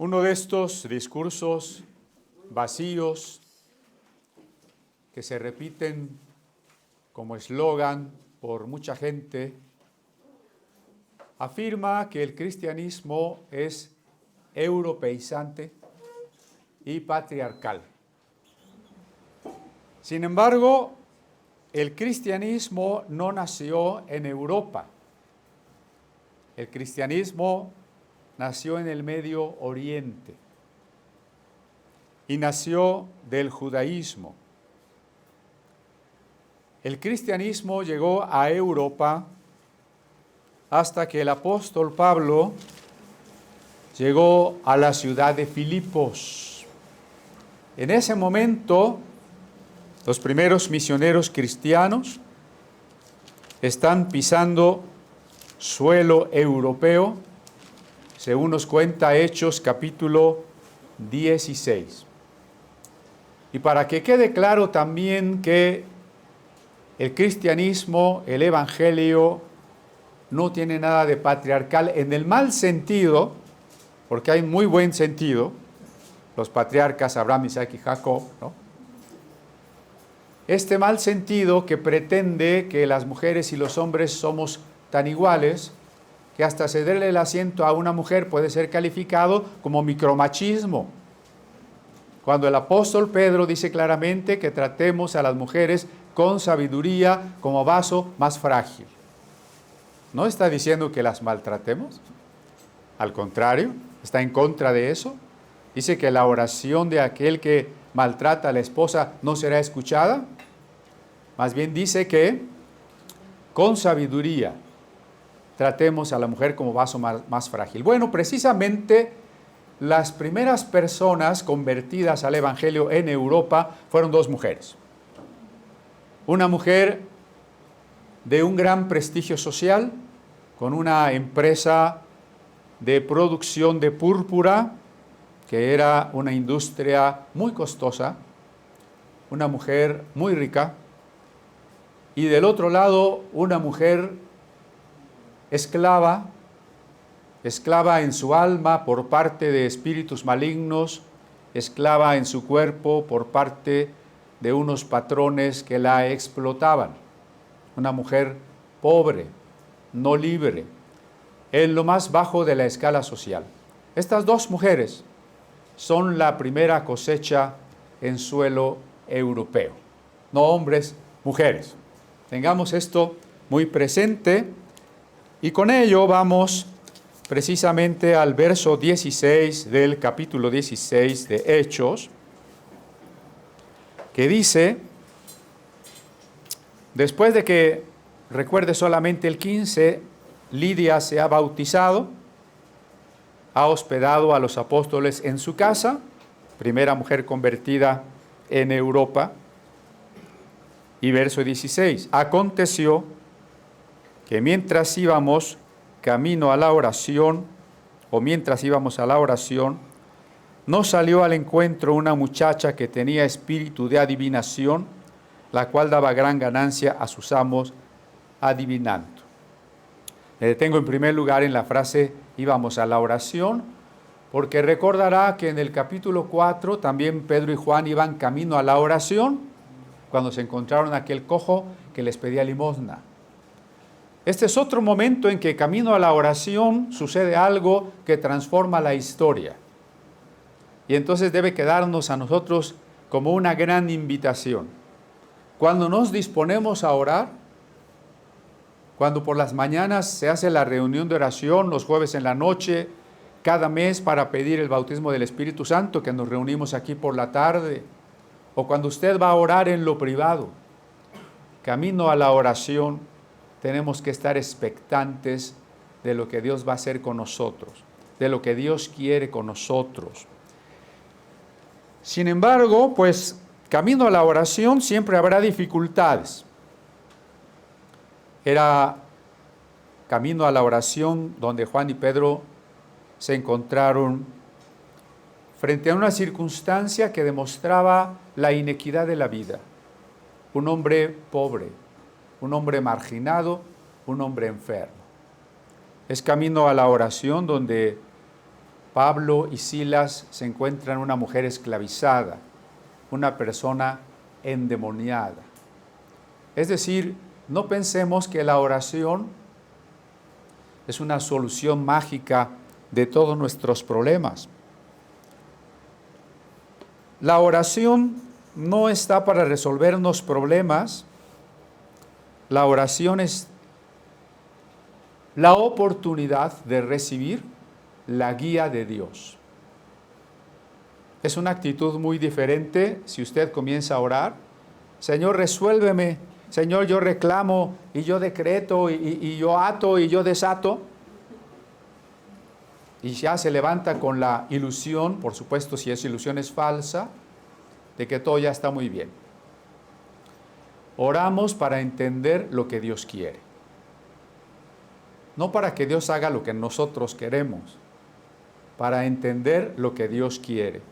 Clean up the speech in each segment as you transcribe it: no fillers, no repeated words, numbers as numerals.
Uno de estos discursos vacíos que se repiten como eslogan por mucha gente afirma que el cristianismo es europeizante y patriarcal. Sin embargo, el cristianismo no nació en Europa. El cristianismo nació en el Medio Oriente y nació del judaísmo. El cristianismo llegó a Europa hasta que el apóstol Pablo llegó a la ciudad de Filipos. En ese momento, los primeros misioneros cristianos están pisando suelo europeo, según nos cuenta Hechos capítulo 16. Y para que quede claro también que el cristianismo, el evangelio, no tiene nada de patriarcal en el mal sentido, porque hay muy buen sentido, los patriarcas Abraham, Isaac y Jacob, ¿no? Este mal sentido que pretende que las mujeres y los hombres somos tan iguales, que hasta cederle el asiento a una mujer puede ser calificado como micromachismo. Cuando el apóstol Pedro dice claramente que tratemos a las mujeres con sabiduría como vaso más frágil. ¿No está diciendo que las maltratemos? Al contrario, está en contra de eso. Dice que la oración de aquel que maltrata a la esposa no será escuchada. Más bien dice que con sabiduría tratemos a la mujer como vaso más frágil. Bueno, precisamente las primeras personas convertidas al evangelio en Europa fueron dos mujeres. Una mujer de un gran prestigio social, con una empresa de producción de púrpura, que era una industria muy costosa, una mujer muy rica, y del otro lado una mujer esclava en su alma por parte de espíritus malignos, esclava en su cuerpo por parte de unos patrones que la explotaban. Una mujer pobre, no libre, en lo más bajo de la escala social. Estas dos mujeres son la primera cosecha en suelo europeo. No hombres, mujeres. Tengamos esto muy presente y con ello vamos precisamente al verso 16 del capítulo 16 de Hechos, que dice, después de que, recuerde solamente el 15, Lidia se ha bautizado, ha hospedado a los apóstoles en su casa, primera mujer convertida en Europa. Y verso 16, aconteció que mientras íbamos camino a la oración, nos salió al encuentro una muchacha que tenía espíritu de adivinación, la cual daba gran ganancia a sus amos adivinando. Me detengo en primer lugar en la frase íbamos a la oración, porque recordará que en el capítulo 4 también Pedro y Juan iban camino a la oración, cuando se encontraron aquel cojo que les pedía limosna. Este es otro momento en que camino a la oración sucede algo que transforma la historia. Y entonces debe quedarnos a nosotros como una gran invitación. Cuando nos disponemos a orar, cuando por las mañanas se hace la reunión de oración, los jueves en la noche, cada mes para pedir el bautismo del Espíritu Santo, que nos reunimos aquí por la tarde, o cuando usted va a orar en lo privado, camino a la oración, tenemos que estar expectantes de lo que Dios va a hacer con nosotros, de lo que Dios quiere con nosotros. Sin embargo, pues, camino a la oración siempre habrá dificultades. Era camino a la oración donde Juan y Pedro se encontraron frente a una circunstancia que demostraba la inequidad de la vida. Un hombre pobre, un hombre marginado, un hombre enfermo. Es camino a la oración donde Pablo y Silas se encuentran una mujer esclavizada, una persona endemoniada. Es decir, no pensemos que la oración es una solución mágica de todos nuestros problemas. La oración no está para resolvernos problemas. La oración es la oportunidad de recibir la guía de Dios. Es una actitud muy diferente si usted comienza a orar. Señor, resuélveme. Señor, yo reclamo y yo decreto y yo ato y yo desato. Y ya se levanta con la ilusión, por supuesto si esa ilusión es falsa, de que todo ya está muy bien. Oramos para entender lo que Dios quiere. No para que Dios haga lo que nosotros queremos, para entender lo que Dios quiere.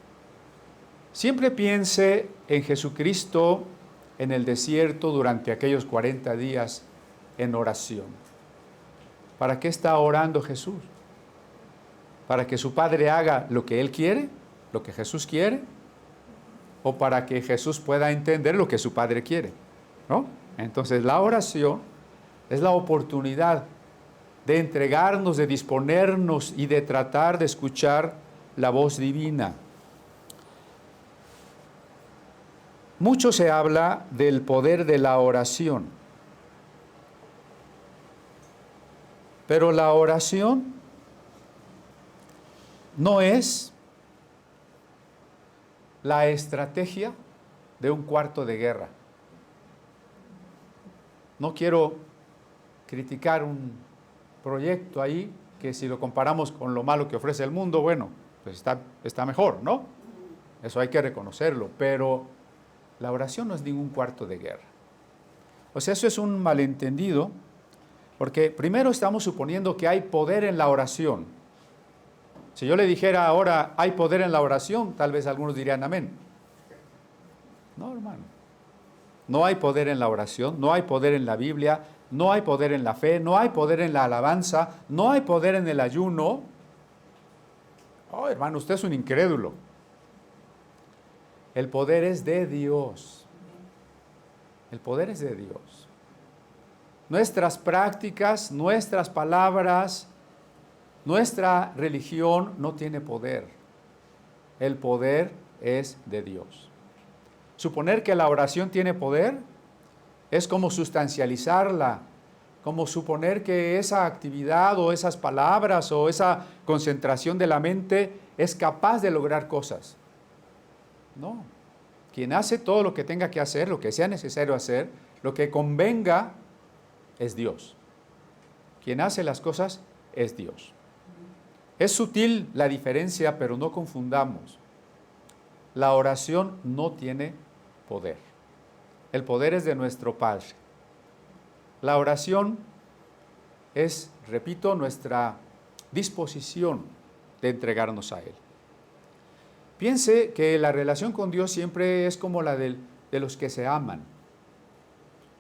Siempre piense en Jesucristo en el desierto durante aquellos 40 días en oración. ¿Para qué está orando Jesús? ¿Para que su Padre haga lo que Él quiere, lo que Jesús quiere? ¿O para que Jesús pueda entender lo que su Padre quiere? ¿No? Entonces la oración es la oportunidad de entregarnos, de disponernos y de tratar de escuchar la voz divina. Mucho se habla del poder de la oración, pero la oración no es la estrategia de un cuarto de guerra. No quiero criticar un proyecto ahí que si lo comparamos con lo malo que ofrece el mundo, bueno, pues está mejor, ¿no? Eso hay que reconocerlo, pero la oración no es ningún cuarto de guerra. O sea, eso es un malentendido, porque primero estamos suponiendo que hay poder en la oración. Si yo le dijera ahora, hay poder en la oración, tal vez algunos dirían amén. No, hermano. No hay poder en la oración, no hay poder en la Biblia, no hay poder en la fe, no hay poder en la alabanza, no hay poder en el ayuno. Oh, hermano, usted es un incrédulo. El poder es de Dios. El poder es de Dios. Nuestras prácticas, nuestras palabras, nuestra religión no tiene poder. El poder es de Dios. Suponer que la oración tiene poder es como sustancializarla, como suponer que esa actividad o esas palabras o esa concentración de la mente es capaz de lograr cosas. No. Quien hace todo lo que tenga que hacer, lo que sea necesario hacer, lo que convenga, es Dios. Quien hace las cosas es Dios. Es sutil la diferencia, pero no confundamos. La oración no tiene poder. El poder es de nuestro Padre. La oración es, repito, nuestra disposición de entregarnos a Él. Piense que la relación con Dios siempre es como la de los que se aman.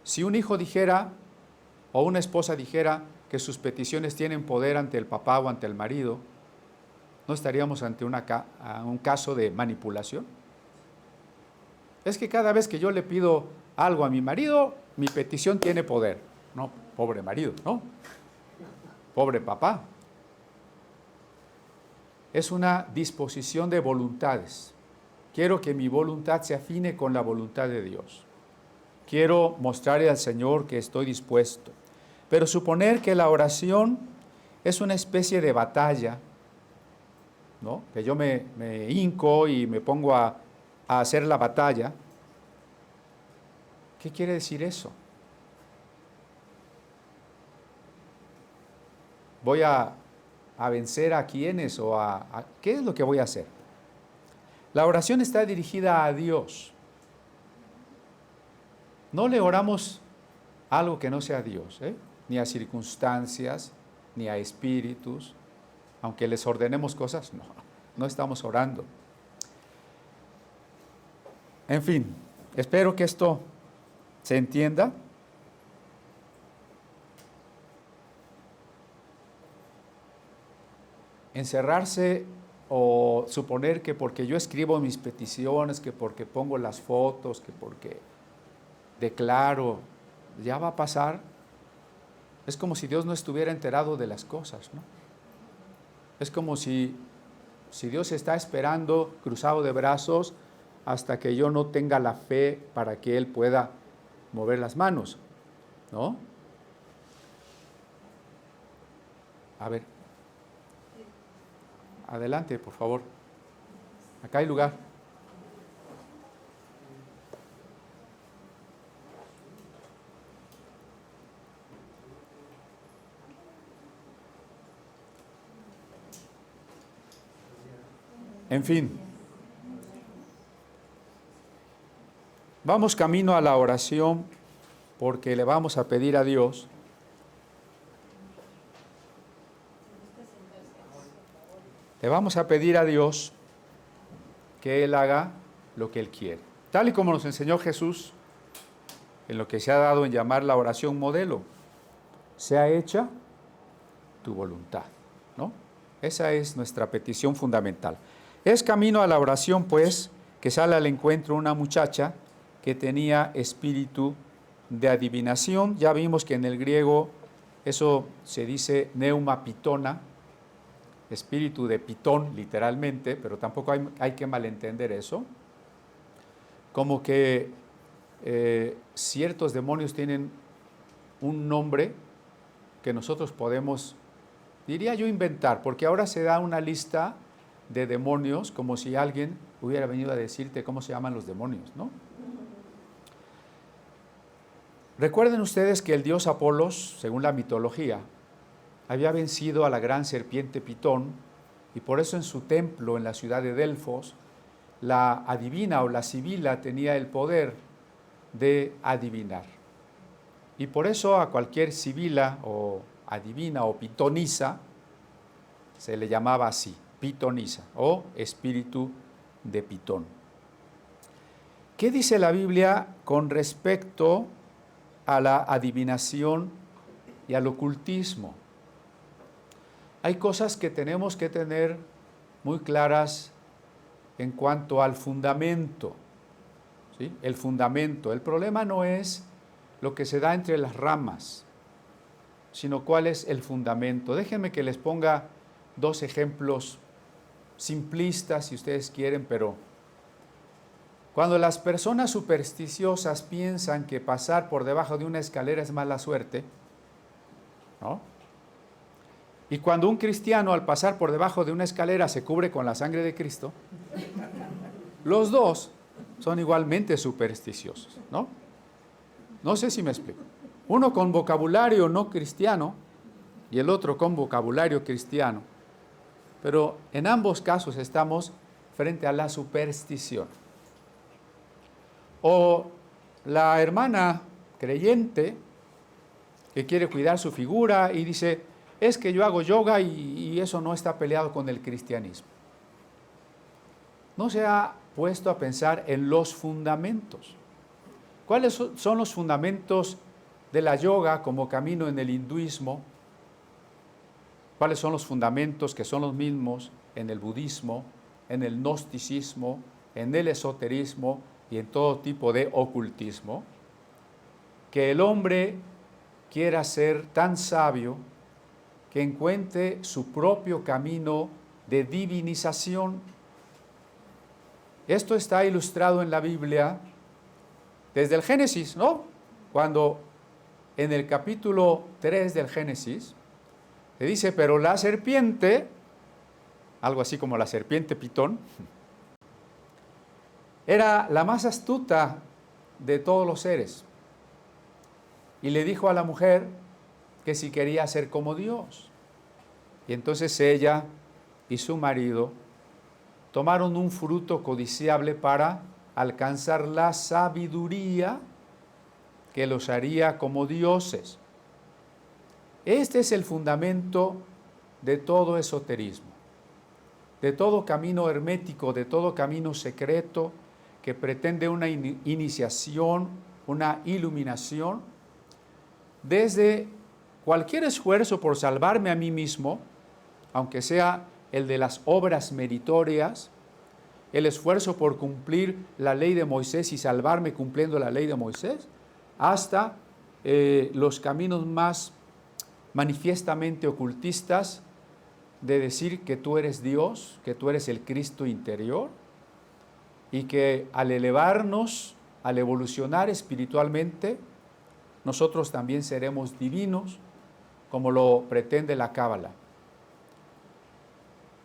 Si un hijo dijera, o una esposa dijera, que sus peticiones tienen poder ante el papá o ante el marido, ¿no estaríamos ante un caso de manipulación? Es que cada vez que yo le pido algo a mi marido, mi petición tiene poder. No, pobre marido, ¿no? Pobre papá. Es una disposición de voluntades. Quiero que mi voluntad se afine con la voluntad de Dios. Quiero mostrarle al Señor que estoy dispuesto. Pero suponer que la oración es una especie de batalla, ¿no? Que yo me hinco y me pongo a hacer la batalla. ¿Qué quiere decir eso? ¿Voy a vencer a quiénes o qué es lo que voy a hacer? La oración está dirigida a Dios. No le oramos a algo que no sea Dios, ni a circunstancias, ni a espíritus. Aunque les ordenemos cosas, no estamos orando. En fin, espero que esto se entienda. Encerrarse o suponer que porque yo escribo mis peticiones, que porque pongo las fotos, que porque declaro, ya va a pasar. Es como si Dios no estuviera enterado de las cosas, ¿no? Es como si Dios está esperando, cruzado de brazos, hasta que yo no tenga la fe para que Él pueda mover las manos, ¿no? A ver. Adelante, por favor. Acá hay lugar. En fin. Vamos camino a la oración porque le vamos a pedir a Dios que Él haga lo que Él quiere. Tal y como nos enseñó Jesús en lo que se ha dado en llamar la oración modelo. Sea hecha tu voluntad, ¿no? Esa es nuestra petición fundamental. Es camino a la oración, pues, que sale al encuentro una muchacha que tenía espíritu de adivinación. Ya vimos que en el griego eso se dice neuma pitona, espíritu de pitón, literalmente, pero tampoco hay que malentender eso. Como que ciertos demonios tienen un nombre que nosotros podemos, diría yo, inventar, porque ahora se da una lista de demonios como si alguien hubiera venido a decirte cómo se llaman los demonios, ¿no? Recuerden ustedes que el dios Apolos, según la mitología, había vencido a la gran serpiente Pitón, y por eso en su templo en la ciudad de Delfos, la adivina o la sibila tenía el poder de adivinar. Y por eso a cualquier sibila o adivina o pitonisa se le llamaba así, pitonisa o espíritu de Pitón. ¿Qué dice la Biblia con respecto a la adivinación y al ocultismo? Hay cosas que tenemos que tener muy claras en cuanto al fundamento, ¿sí? El fundamento. El problema no es lo que se da entre las ramas, sino cuál es el fundamento. Déjenme que les ponga dos ejemplos simplistas, si ustedes quieren, pero cuando las personas supersticiosas piensan que pasar por debajo de una escalera es mala suerte, ¿no? Y cuando un cristiano al pasar por debajo de una escalera se cubre con la sangre de Cristo, los dos son igualmente supersticiosos, ¿no? No sé si me explico. Uno con vocabulario no cristiano y el otro con vocabulario cristiano. Pero en ambos casos estamos frente a la superstición. O la hermana creyente que quiere cuidar su figura y dice, es que yo hago yoga y eso no está peleado con el cristianismo. No se ha puesto a pensar en los fundamentos. ¿Cuáles son los fundamentos de la yoga como camino en el hinduismo? ¿Cuáles son los fundamentos que son los mismos en el budismo, en el gnosticismo, en el esoterismo y en todo tipo de ocultismo? Que el hombre quiera ser tan sabio que encuentre su propio camino de divinización. Esto está ilustrado en la Biblia desde el Génesis, ¿no? Cuando en el capítulo 3 del Génesis se dice, pero la serpiente, algo así como la serpiente Pitón, era la más astuta de todos los seres. Y le dijo a la mujer que si quería ser como Dios. Y entonces ella y su marido tomaron un fruto codiciable para alcanzar la sabiduría que los haría como dioses. Este es el fundamento de todo esoterismo, de todo camino hermético, de todo camino secreto que pretende una iniciación, una iluminación, desde cualquier esfuerzo por salvarme a mí mismo, aunque sea el de las obras meritorias, el esfuerzo por cumplir la ley de Moisés y salvarme cumpliendo la ley de Moisés, hasta los caminos más manifiestamente ocultistas de decir que tú eres Dios, que tú eres el Cristo interior, y que al elevarnos, al evolucionar espiritualmente, nosotros también seremos divinos, como lo pretende la Cábala.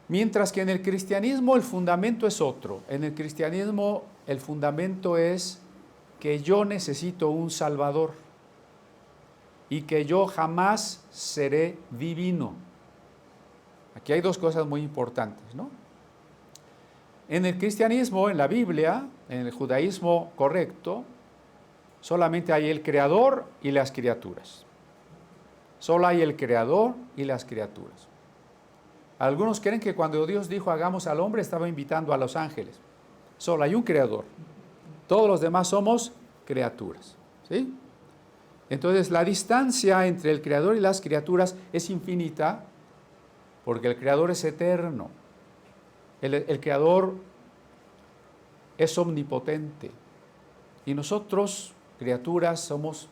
Mientras que en el cristianismo el fundamento es otro. En el cristianismo el fundamento es que yo necesito un Salvador y que yo jamás seré divino. Aquí hay dos cosas muy importantes, ¿no? En el cristianismo, en la Biblia, en el judaísmo correcto, solamente hay el Creador y las criaturas. Solo hay el Creador y las criaturas. Algunos creen que cuando Dios dijo hagamos al hombre, estaba invitando a los ángeles. Solo hay un Creador. Todos los demás somos criaturas, ¿sí? Entonces la distancia entre el Creador y las criaturas es infinita, porque el Creador es eterno. El Creador es omnipotente. Y nosotros, criaturas, somos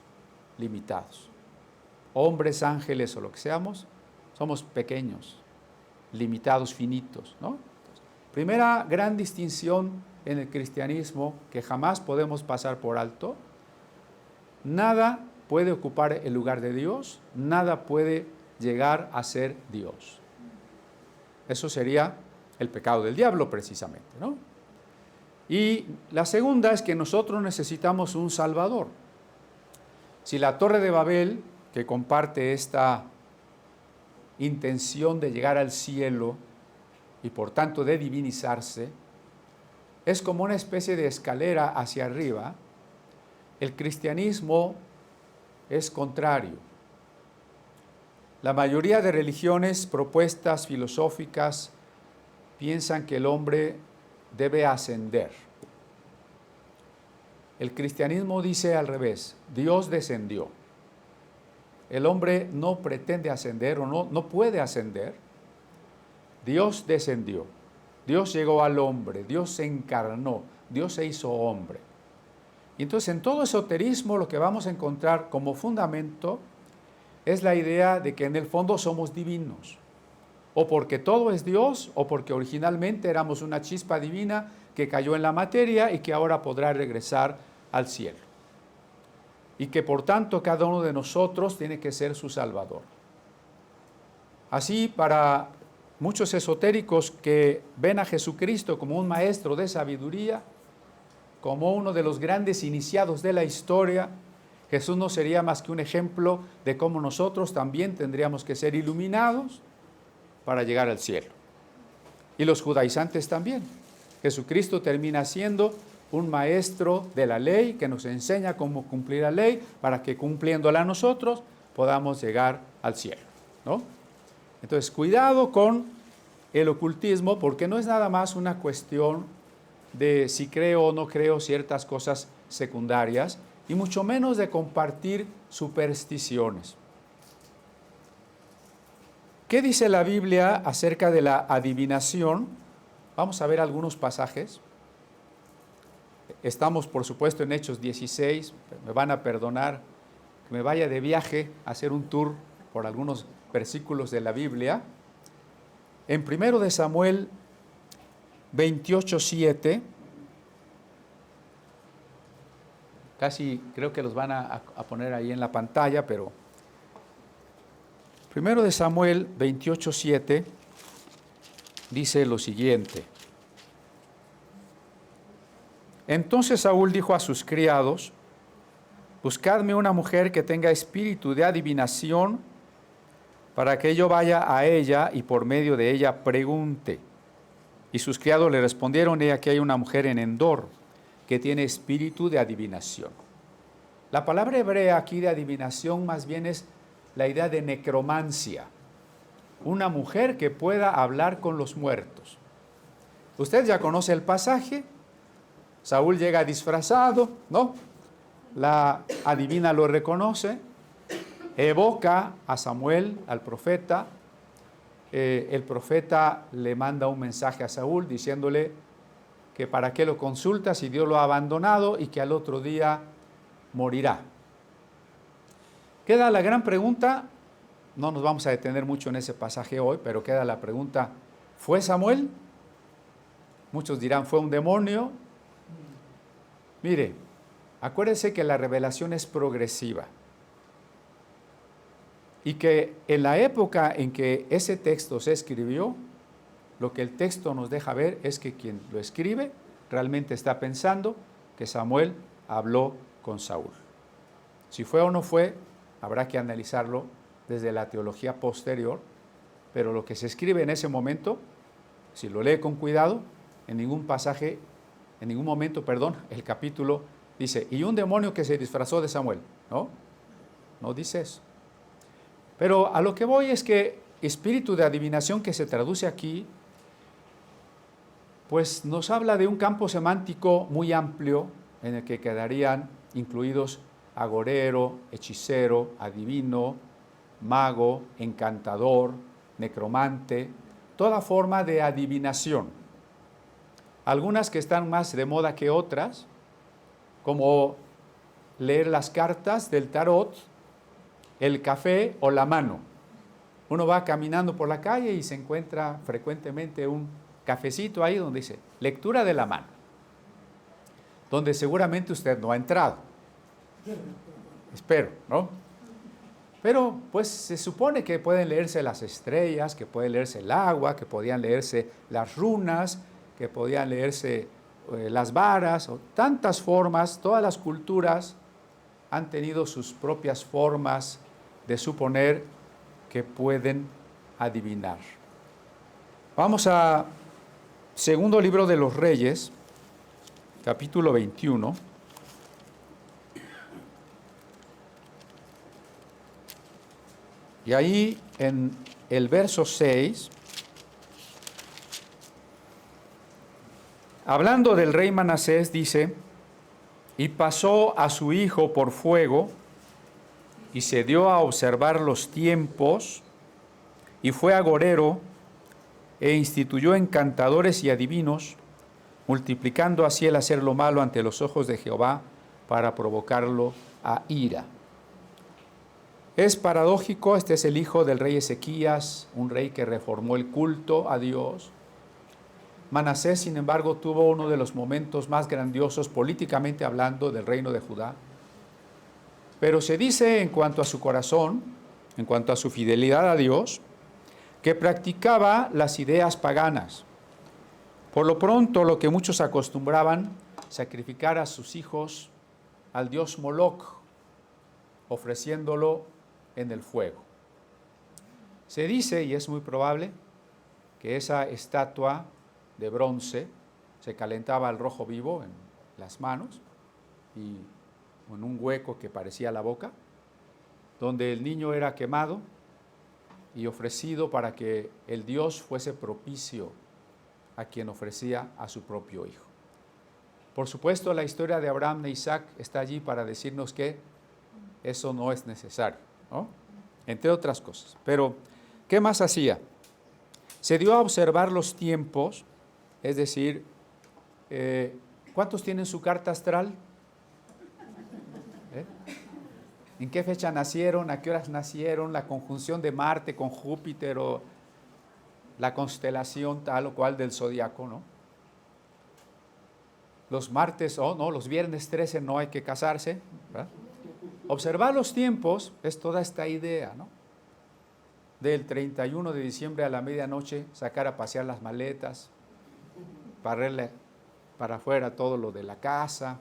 limitados. Hombres, ángeles o lo que seamos, somos pequeños, limitados, finitos, ¿no? Primera gran distinción en el cristianismo que jamás podemos pasar por alto: nada puede ocupar el lugar de Dios, nada puede llegar a ser Dios. Eso sería el pecado del diablo precisamente, ¿no? Y la segunda es que nosotros necesitamos un Salvador. Si la Torre de Babel, que comparte esta intención de llegar al cielo y por tanto de divinizarse, es como una especie de escalera hacia arriba, el cristianismo es contrario. La mayoría de religiones, propuestas filosóficas, piensan que el hombre debe ascender. El cristianismo dice al revés: Dios descendió. El hombre no pretende ascender o no puede ascender. Dios descendió. Dios llegó al hombre, Dios se encarnó, Dios se hizo hombre. Y entonces en todo esoterismo lo que vamos a encontrar como fundamento es la idea de que en el fondo somos divinos. O porque todo es Dios, o porque originalmente éramos una chispa divina que cayó en la materia y que ahora podrá regresar al cielo. Y que por tanto cada uno de nosotros tiene que ser su Salvador. Así, para muchos esotéricos que ven a Jesucristo como un maestro de sabiduría, como uno de los grandes iniciados de la historia, Jesús no sería más que un ejemplo de cómo nosotros también tendríamos que ser iluminados para llegar al cielo. Y los judaizantes también. Jesucristo termina siendo un maestro de la ley que nos enseña cómo cumplir la ley para que cumpliéndola nosotros podamos llegar al cielo, ¿no? Entonces, cuidado con el ocultismo, porque no es nada más una cuestión de si creo o no creo ciertas cosas secundarias, y mucho menos de compartir supersticiones. ¿Qué dice la Biblia acerca de la adivinación? Vamos a ver algunos pasajes. Estamos, por supuesto, en Hechos 16. Me van a perdonar que me vaya de viaje a hacer un tour por algunos versículos de la Biblia. En 1 de Samuel 28:7, casi creo que los van a poner ahí en la pantalla, pero 1 de Samuel 28:7 dice lo siguiente: Entonces Saúl dijo a sus criados: Buscadme una mujer que tenga espíritu de adivinación, para que yo vaya a ella y por medio de ella pregunte. Y sus criados le respondieron: He aquí hay una mujer en Endor que tiene espíritu de adivinación. La palabra hebrea aquí de adivinación más bien es la idea de necromancia, una mujer que pueda hablar con los muertos. Usted ya conoce el pasaje. Saúl llega disfrazado, ¿no? La adivina lo reconoce, evoca a Samuel, al profeta, el profeta le manda un mensaje a Saúl diciéndole que para qué lo consulta si Dios lo ha abandonado y que al otro día morirá. Queda la gran pregunta, no nos vamos a detener mucho en ese pasaje hoy, pero queda la pregunta, ¿fue Samuel? Muchos dirán, ¿fue un demonio? Mire, acuérdense que la revelación es progresiva y que en la época en que ese texto se escribió, lo que el texto nos deja ver es que quien lo escribe realmente está pensando que Samuel habló con Saúl. Si fue o no fue, habrá que analizarlo desde la teología posterior, pero lo que se escribe en ese momento, si lo lee con cuidado, en ningún momento, el capítulo dice, y un demonio que se disfrazó de Samuel, ¿no? No dice eso. Pero a lo que voy es que espíritu de adivinación que se traduce aquí, pues nos habla de un campo semántico muy amplio en el que quedarían incluidos agorero, hechicero, adivino, mago, encantador, necromante, toda forma de adivinación. Algunas que están más de moda que otras, como leer las cartas del tarot, el café o la mano. Uno va caminando por la calle y se encuentra frecuentemente un cafecito ahí donde dice lectura de la mano, donde seguramente usted no ha entrado. Espero, ¿no? Pero pues se supone que pueden leerse las estrellas, que puede leerse el agua, que podían leerse las runas, que podían leerse las varas, o tantas formas. Todas las culturas han tenido sus propias formas de suponer que pueden adivinar. Vamos a Segundo Libro de los Reyes, capítulo 21. Y ahí en el verso 6, hablando del rey Manasés, dice, y pasó a su hijo por fuego, y se dio a observar los tiempos, y fue agorero, e instituyó encantadores y adivinos, multiplicando así el hacer lo malo ante los ojos de Jehová, para provocarlo a ira. Es paradójico, este es el hijo del rey Ezequías, un rey que reformó el culto a Dios. Manasés, sin embargo, tuvo uno de los momentos más grandiosos políticamente hablando del reino de Judá. Pero se dice en cuanto a su corazón, en cuanto a su fidelidad a Dios, que practicaba las ideas paganas. Por lo pronto, lo que muchos acostumbraban, sacrificar a sus hijos al dios Moloc, ofreciéndolo en el fuego. Se dice, y es muy probable, que esa estatua de bronce se calentaba al rojo vivo en las manos y en un hueco que parecía la boca, donde el niño era quemado y ofrecido para que el Dios fuese propicio a quien ofrecía a su propio hijo. Por supuesto, la historia de Abraham e Isaac está allí para decirnos que eso no es necesario, ¿no? Entre otras cosas. Pero, ¿qué más hacía? Se dio a observar los tiempos, es decir, ¿cuántos tienen su carta astral? ¿En qué fecha nacieron? ¿A qué horas nacieron? La conjunción de Marte con Júpiter o la constelación tal o cual del zodiaco, ¿no? Los martes, los viernes 13 no hay que casarse, ¿verdad? Observar los tiempos es toda esta idea, ¿no? Del 31 de diciembre a la medianoche, sacar a pasear las maletas, barrerle para afuera todo lo de la casa.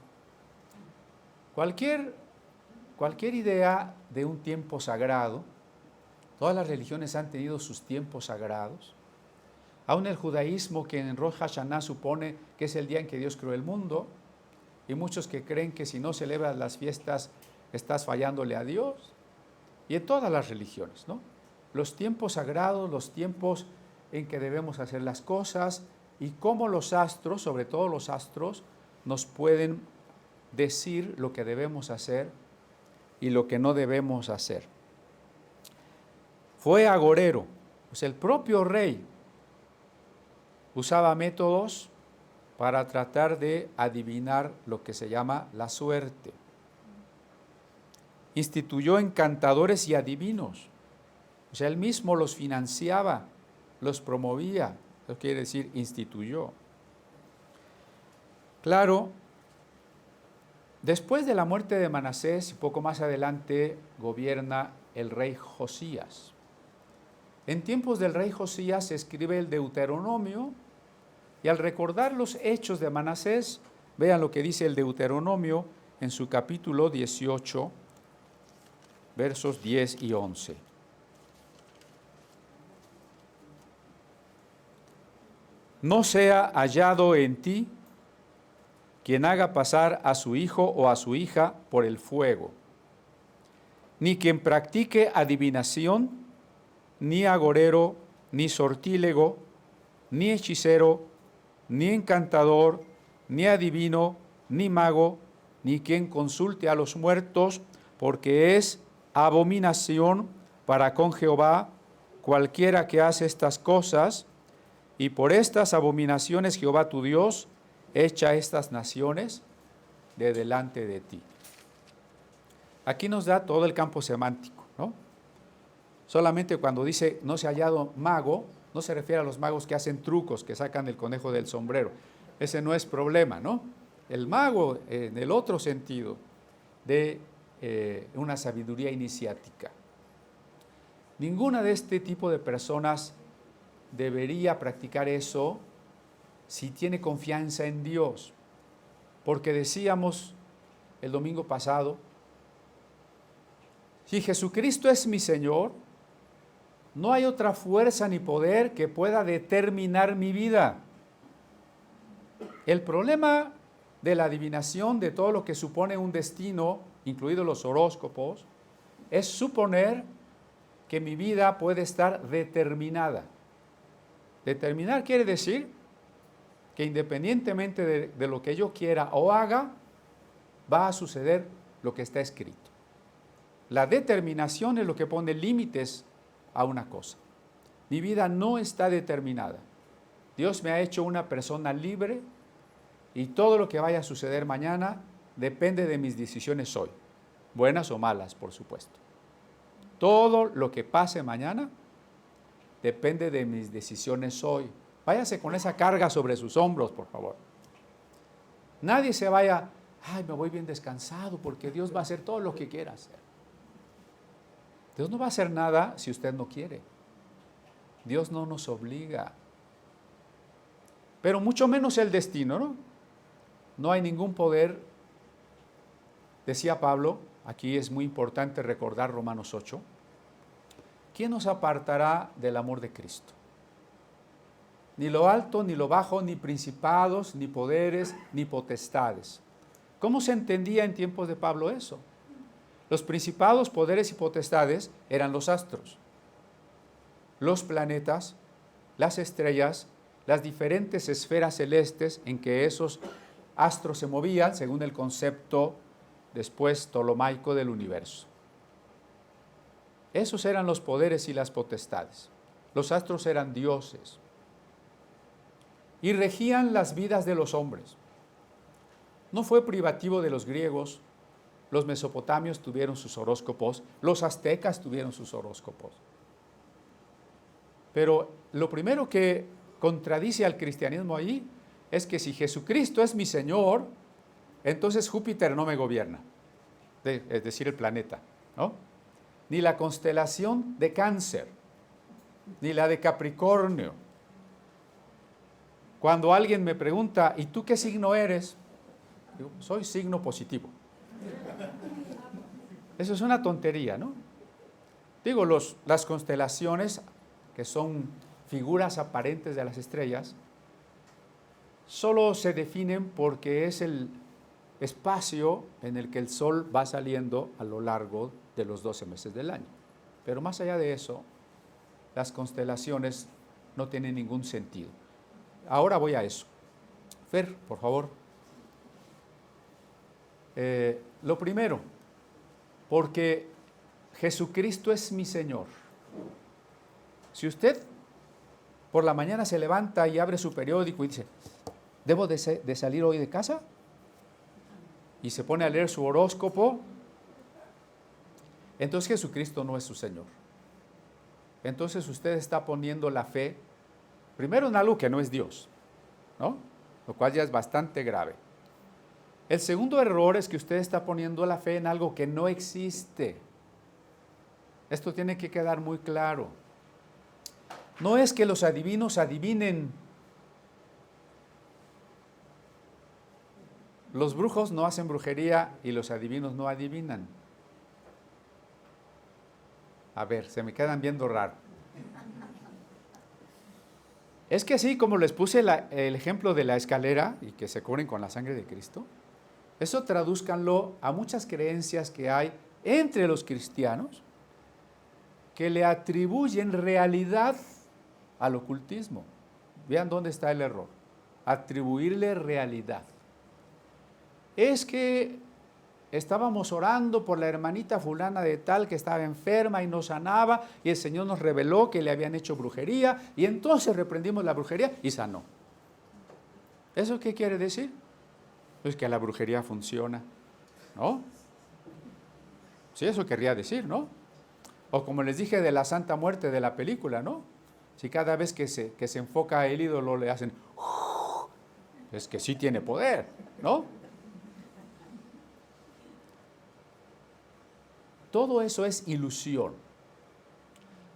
Cualquier idea de un tiempo sagrado, todas las religiones han tenido sus tiempos sagrados. Aún el judaísmo, que en Rosh Hashanah supone que es el día en que Dios creó el mundo, y muchos que creen que si no celebras las fiestas estás fallándole a Dios, y en todas las religiones, ¿no? Los tiempos sagrados, los tiempos en que debemos hacer las cosas, y cómo los astros, sobre todo los astros, nos pueden decir lo que debemos hacer y lo que no debemos hacer. Fue agorero, Pues el propio rey usaba métodos para tratar de adivinar lo que se llama la suerte. Instituyó encantadores y adivinos. O sea, él mismo los financiaba, los promovía. Eso quiere decir, instituyó. Claro, después de la muerte de Manasés y poco más adelante gobierna el rey Josías. En tiempos del rey Josías se escribe el Deuteronomio y al recordar los hechos de Manasés, vean lo que dice el Deuteronomio en su capítulo 18, versos 10 y 11. No sea hallado en ti quien haga pasar a su hijo o a su hija por el fuego, ni quien practique adivinación, ni agorero, ni sortílego, ni hechicero, ni encantador, ni adivino, ni mago, ni quien consulte a los muertos, porque es abominación para con Jehová cualquiera que hace estas cosas, y por estas abominaciones Jehová tu Dios echa estas naciones de delante de ti. Aquí nos da todo el campo semántico, ¿no? Solamente cuando dice no se ha hallado mago, no se refiere a los magos que hacen trucos, que sacan el conejo del sombrero. Ese no es problema, ¿no? El mago, en el otro sentido, de una sabiduría iniciática. Ninguna de este tipo de personas debería practicar eso si tiene confianza en Dios. Porque decíamos el domingo pasado, si Jesucristo es mi Señor, no hay otra fuerza ni poder que pueda determinar mi vida. El problema de la adivinación, de todo lo que supone un destino, incluidos los horóscopos, es suponer que mi vida puede estar determinada. Determinar quiere decir que independientemente de lo que yo quiera o haga, va a suceder lo que está escrito. La determinación es lo que pone límites a una cosa. Mi vida no está determinada. Dios me ha hecho una persona libre y todo lo que vaya a suceder mañana depende de mis decisiones hoy, buenas o malas, por supuesto. Todo lo que pase mañana depende de mis decisiones hoy. Váyase con esa carga sobre sus hombros, por favor. Nadie se vaya, ay, me voy bien descansado porque Dios va a hacer todo lo que quiera hacer. Dios no va a hacer nada si usted no quiere. Dios no nos obliga. Pero mucho menos el destino, ¿no? No hay ningún poder, decía Pablo, aquí es muy importante recordar Romanos 8, ¿quién nos apartará del amor de Cristo? Ni lo alto, ni lo bajo, ni principados, ni poderes, ni potestades. ¿Cómo se entendía en tiempos de Pablo eso? Los principados, poderes y potestades eran los astros, los planetas, las estrellas, las diferentes esferas celestes en que esos astros se movían según el concepto después ptolomaico del universo. Esos eran los poderes y las potestades. Los astros eran dioses y regían las vidas de los hombres. No fue privativo de los griegos. Los mesopotamios tuvieron sus horóscopos, los aztecas tuvieron sus horóscopos. Pero lo primero que contradice al cristianismo ahí es que si Jesucristo es mi Señor, entonces Júpiter no me gobierna, es decir, el planeta, ¿no? Ni la constelación de Cáncer, ni la de Capricornio. Cuando alguien me pregunta, ¿y tú qué signo eres? Digo, soy signo positivo. Eso es una tontería, ¿no? Digo, las constelaciones, que son figuras aparentes de las estrellas, solo se definen porque es el espacio en el que el Sol va saliendo a lo largo de los 12 meses del año. Pero más allá de eso, las constelaciones no tienen ningún sentido. Ahora voy a eso. Fer, por favor. Lo primero, porque Jesucristo es mi Señor. Si usted por la mañana se levanta y abre su periódico y dice, ¿debo de salir hoy de casa? Y se pone a leer su horóscopo, entonces Jesucristo no es su Señor. Entonces usted está poniendo la fe, primero en algo que no es Dios, ¿no? Lo cual ya es bastante grave. El segundo error es que usted está poniendo la fe en algo que no existe. Esto tiene que quedar muy claro. No es que los adivinos adivinen. Los brujos no hacen brujería y los adivinos no adivinan. A ver, se me quedan viendo raro. Es que así como les puse el ejemplo de la escalera y que se cubren con la sangre de Cristo, eso tradúzcanlo a muchas creencias que hay entre los cristianos que le atribuyen realidad al ocultismo. Vean dónde está el error. Atribuirle realidad. Es que estábamos orando por la hermanita fulana de tal que estaba enferma y no sanaba, y el Señor nos reveló que le habían hecho brujería, y entonces reprendimos la brujería y sanó. ¿Eso qué quiere decir? Pues que la brujería funciona, ¿no? Sí, eso querría decir, ¿no? O como les dije de la Santa Muerte de la película, ¿no? Si cada vez que se enfoca el ídolo le hacen, es que sí tiene poder, ¿no? Todo eso es ilusión.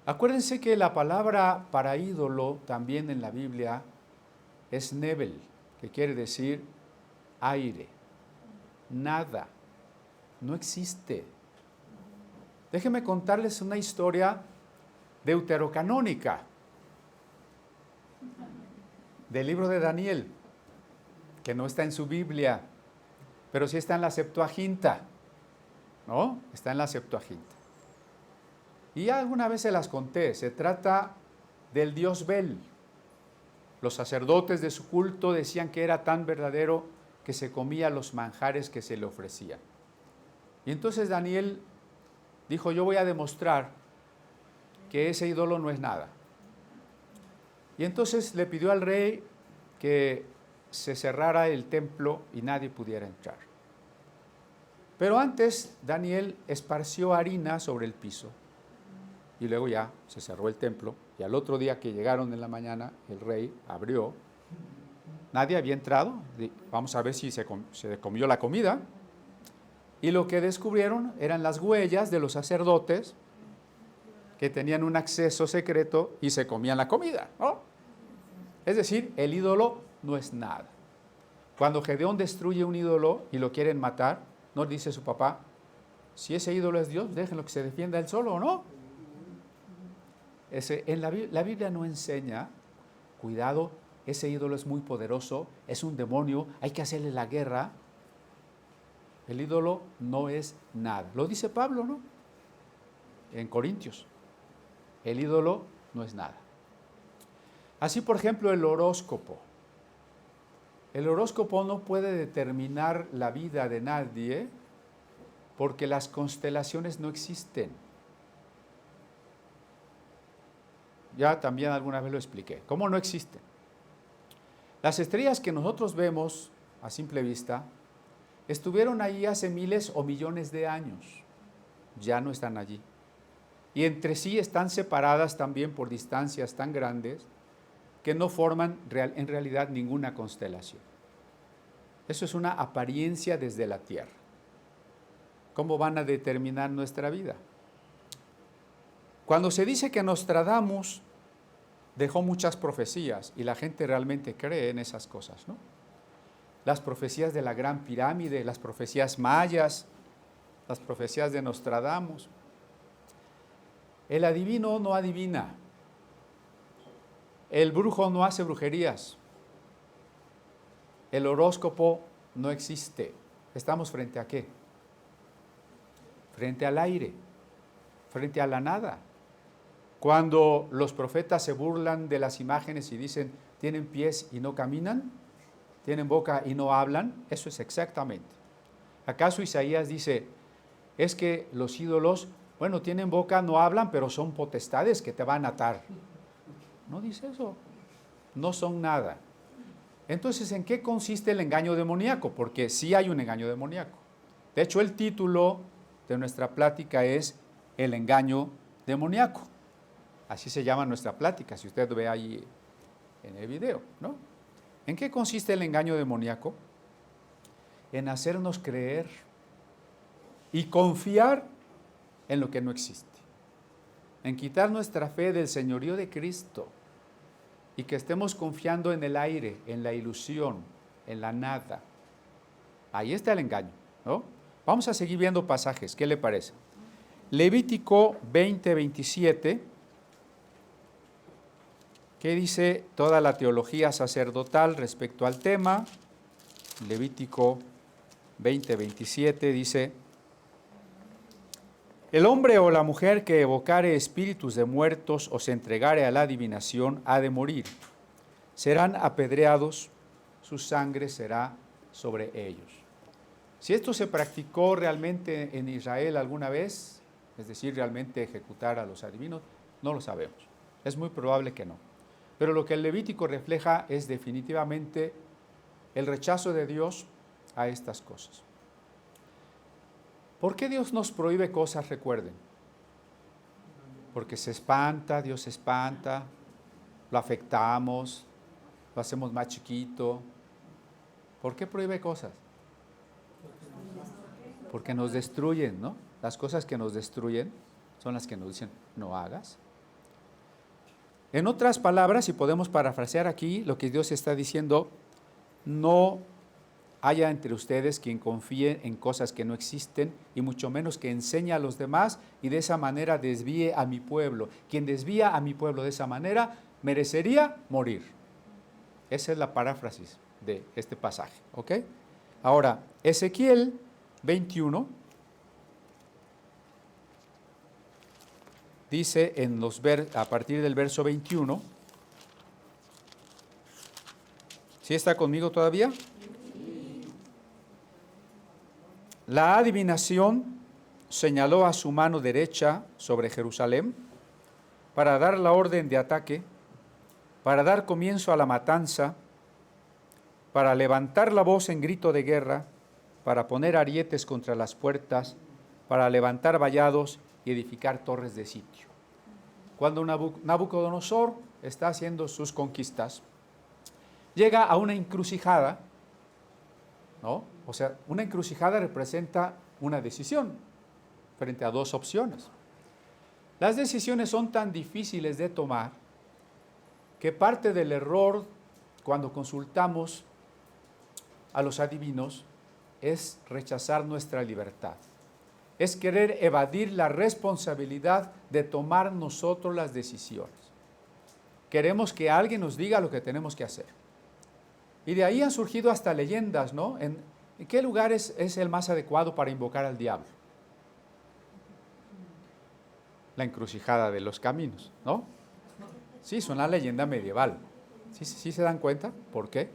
Acuérdense que la palabra para ídolo también en la Biblia es nebel, que quiere decir aire, nada, no existe. Déjenme contarles una historia deuterocanónica del libro de Daniel, que no está en su Biblia, pero sí está en la Septuaginta, ¿no? Está en la Septuaginta. Y ya alguna vez se las conté, se trata del dios Bel. Los sacerdotes de su culto decían que era tan verdadero que se comía los manjares que se le ofrecían. Y entonces Daniel dijo, yo voy a demostrar que ese ídolo no es nada. Y entonces le pidió al rey que se cerrara el templo y nadie pudiera entrar. Pero antes Daniel esparció harina sobre el piso y luego ya se cerró el templo, y al otro día que llegaron en la mañana el rey abrió, nadie había entrado, vamos a ver si se comió la comida, y lo que descubrieron eran las huellas de los sacerdotes que tenían un acceso secreto y se comían la comida, ¿no? Es decir, el ídolo no es nada. Cuando Gedeón destruye un ídolo y lo quieren matar, ¿no dice su papá, si ese ídolo es Dios, déjenlo que se defienda él solo, ¿no? La Biblia no enseña, cuidado, ese ídolo es muy poderoso, es un demonio, hay que hacerle la guerra. El ídolo no es nada. Lo dice Pablo, ¿no? En Corintios. El ídolo no es nada. Así, por ejemplo, el horóscopo. El horóscopo no puede determinar la vida de nadie porque las constelaciones no existen. Ya también alguna vez lo expliqué. ¿Cómo no existen? Las estrellas que nosotros vemos a simple vista estuvieron ahí hace miles o millones de años. Ya no están allí. Y entre sí están separadas también por distancias tan grandes que no forman en realidad ninguna constelación. Eso es una apariencia desde la Tierra. ¿Cómo van a determinar nuestra vida? Cuando se dice que Nostradamus dejó muchas profecías y la gente realmente cree en esas cosas, ¿no? Las profecías de la Gran Pirámide, las profecías mayas, las profecías de Nostradamus. El adivino no adivina. El brujo no hace brujerías. El horóscopo no existe. ¿Estamos frente a qué? Frente al aire, frente a la nada. Cuando los profetas se burlan de las imágenes y dicen, ¿tienen pies y no caminan? ¿Tienen boca y no hablan? Eso es exactamente. ¿Acaso Isaías dice, es que los ídolos Bueno, tienen boca, no hablan, pero son potestades que te van a atar. No dice eso. No son nada. Entonces, ¿en qué consiste el engaño demoníaco? Porque sí hay un engaño demoníaco. De hecho, el título de nuestra plática es el engaño demoníaco. Así se llama nuestra plática, si usted ve ahí en el video, ¿no? ¿En qué consiste el engaño demoníaco? En hacernos creer y confiar en lo que no existe. En quitar nuestra fe del señorío de Cristo y que estemos confiando en el aire, en la ilusión, en la nada. Ahí está el engaño, ¿no? Vamos a seguir viendo pasajes, ¿qué le parece? Levítico 20:27, ¿qué dice toda la teología sacerdotal respecto al tema? Levítico 20:27 dice: el hombre o la mujer que evocare espíritus de muertos o se entregare a la adivinación ha de morir. Serán apedreados, su sangre será sobre ellos. Si esto se practicó realmente en Israel alguna vez, es decir, realmente ejecutar a los adivinos, no lo sabemos. Es muy probable que no. Pero lo que el Levítico refleja es definitivamente el rechazo de Dios a estas cosas. ¿Por qué Dios nos prohíbe cosas? Recuerden. Porque se espanta, Dios se espanta, lo afectamos, lo hacemos más chiquito. ¿Por qué prohíbe cosas? Porque nos destruyen, ¿no? Las cosas que nos destruyen son las que nos dicen, no hagas. En otras palabras, si podemos parafrasear aquí, lo que Dios está diciendo, no haya entre ustedes quien confíe en cosas que no existen y mucho menos que enseñe a los demás y de esa manera desvíe a mi pueblo. Quien desvía a mi pueblo de esa manera merecería morir. Esa es la paráfrasis de este pasaje, ¿ok? Ahora, Ezequiel 21 dice a partir del verso 21, ¿sí está conmigo todavía? La adivinación señaló a su mano derecha sobre Jerusalén para dar la orden de ataque, para dar comienzo a la matanza, para levantar la voz en grito de guerra, para poner arietes contra las puertas, para levantar vallados y edificar torres de sitio. Cuando Nabucodonosor está haciendo sus conquistas, llega a una encrucijada, ¿no? O sea, una encrucijada representa una decisión frente a dos opciones. Las decisiones son tan difíciles de tomar que parte del error cuando consultamos a los adivinos es rechazar nuestra libertad. Es querer evadir la responsabilidad de tomar nosotros las decisiones. Queremos que alguien nos diga lo que tenemos que hacer. Y de ahí han surgido hasta leyendas, ¿no? ¿En qué lugar es el más adecuado para invocar al diablo? La encrucijada de los caminos, ¿no? Sí, es una leyenda medieval. ¿Sí se dan cuenta? ¿Por qué?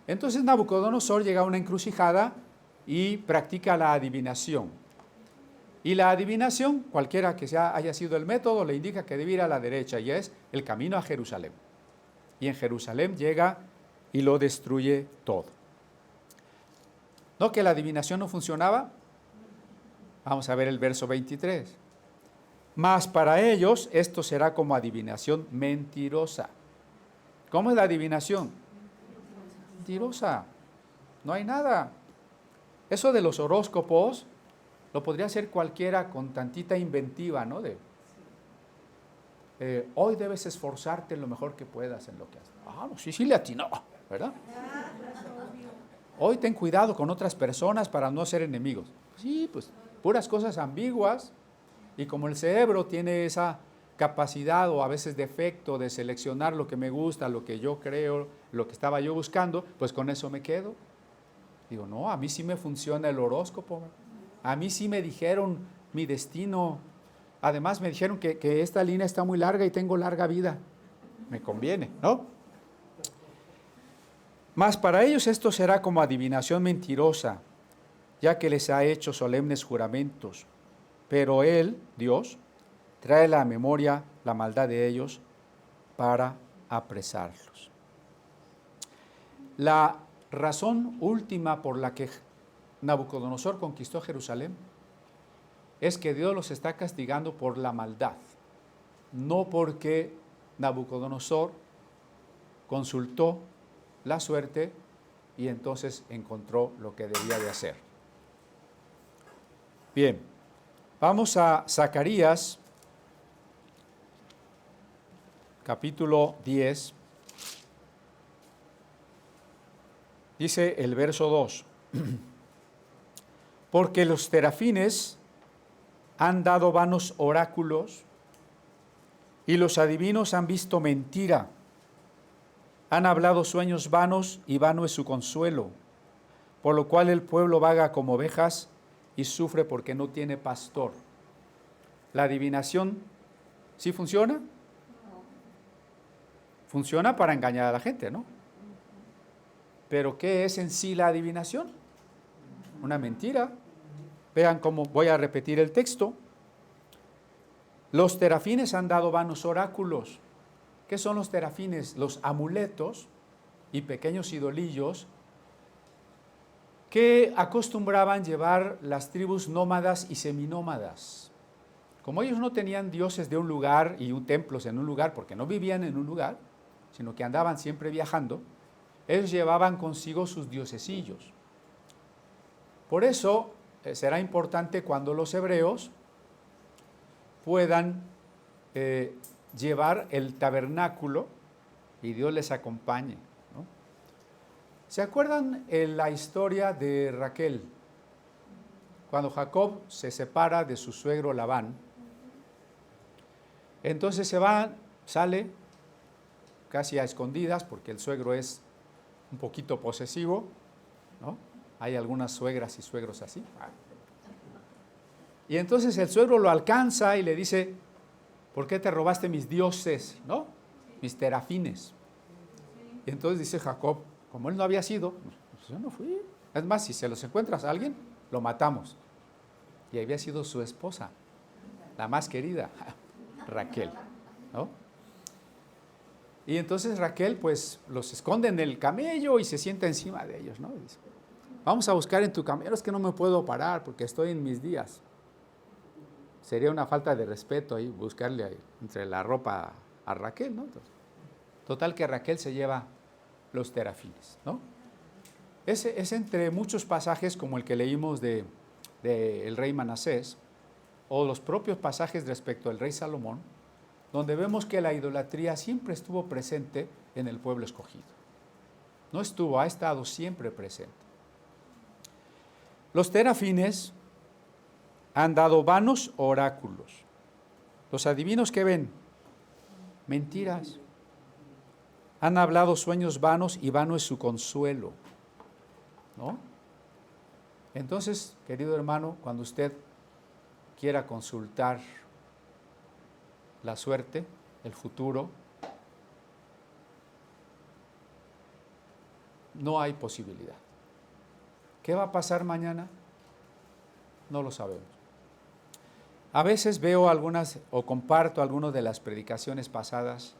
Entonces Nabucodonosor llega a una encrucijada y practica la adivinación. Y la adivinación, cualquiera que haya sido el método, le indica que debe ir a la derecha y es el camino a Jerusalén. Y en Jerusalén llega y lo destruye todo. ¿No que la adivinación no funcionaba? Vamos a ver el verso 23. Mas para ellos esto será como adivinación mentirosa. ¿Cómo es la adivinación? Mentirosa. No hay nada. Eso de los horóscopos lo podría hacer cualquiera con tantita inventiva, ¿no? Hoy debes esforzarte lo mejor que puedas en lo que haces. No, sí le atinó, ¿verdad? Hoy ten cuidado con otras personas para no ser enemigos. Sí, pues puras cosas ambiguas. Y como el cerebro tiene esa capacidad o a veces defecto de seleccionar lo que me gusta, lo que yo creo, lo que estaba yo buscando, pues con eso me quedo. Digo, no, a mí sí me funciona el horóscopo. A mí sí me dijeron mi destino. Además me dijeron que esta línea está muy larga y tengo larga vida. Me conviene, ¿no? Mas para ellos esto será como adivinación mentirosa, ya que les ha hecho solemnes juramentos. pero Él, Dios, trae a la memoria la maldad de ellos para apresarlos. La razón última por la que Nabucodonosor conquistó Jerusalén es que Dios los está castigando por la maldad, no porque Nabucodonosor consultó la suerte y entonces encontró lo que debía de hacer. Bien, vamos a Zacarías, capítulo 10. Dice el verso 2, porque los terafines han dado vanos oráculos y los adivinos han visto mentira. Han hablado sueños vanos y vano es su consuelo, por lo cual el pueblo vaga como ovejas y sufre porque no tiene pastor. ¿La adivinación sí funciona? Funciona para engañar a la gente, ¿no? Pero ¿qué es en sí la adivinación? Una mentira. Vean cómo voy a repetir el texto. Los terafines han dado vanos oráculos. ¿Qué son los terafines? Los amuletos y pequeños idolillos que acostumbraban llevar las tribus nómadas y seminómadas. Como ellos no tenían dioses de un lugar y templos en un lugar, porque no vivían en un lugar, sino que andaban siempre viajando, ellos llevaban consigo sus diosesillos. Por eso será importante cuando los hebreos puedan llevar el tabernáculo y Dios les acompañe, ¿no? ¿Se acuerdan la historia de Raquel? Cuando Jacob se separa de su suegro Labán, entonces sale casi a escondidas porque el suegro es un poquito posesivo, ¿no? Hay algunas suegras y suegros así. Y entonces el suegro lo alcanza y le dice, ¿por qué te robaste mis dioses, ¿no? Mis terafines. Y entonces dice Jacob, como él no había sido, pues yo no fui. Es más, si se los encuentras a alguien, lo matamos. Y había sido su esposa, la más querida, Raquel, ¿no? Y entonces Raquel pues los esconde en el camello y se sienta encima de ellos, ¿no? Y dice, vamos a buscar en tu camello, es que no me puedo parar porque estoy en mis días. Sería una falta de respeto ahí buscarle ahí, entre la ropa a Raquel, ¿no? Entonces, total que Raquel se lleva los terafines, ¿no? Es entre muchos pasajes como el que leímos de el rey Manasés, o los propios pasajes respecto al rey Salomón, donde vemos que la idolatría siempre estuvo presente en el pueblo escogido. No estuvo, ha estado siempre presente. Los terafines han dado vanos oráculos. Los adivinos que ven mentiras. Han hablado sueños vanos y vano es su consuelo, ¿no? Entonces, querido hermano, cuando usted quiera consultar la suerte, el futuro, no hay posibilidad. ¿Qué va a pasar mañana? No lo sabemos. A veces veo algunas o comparto algunas de las predicaciones pasadas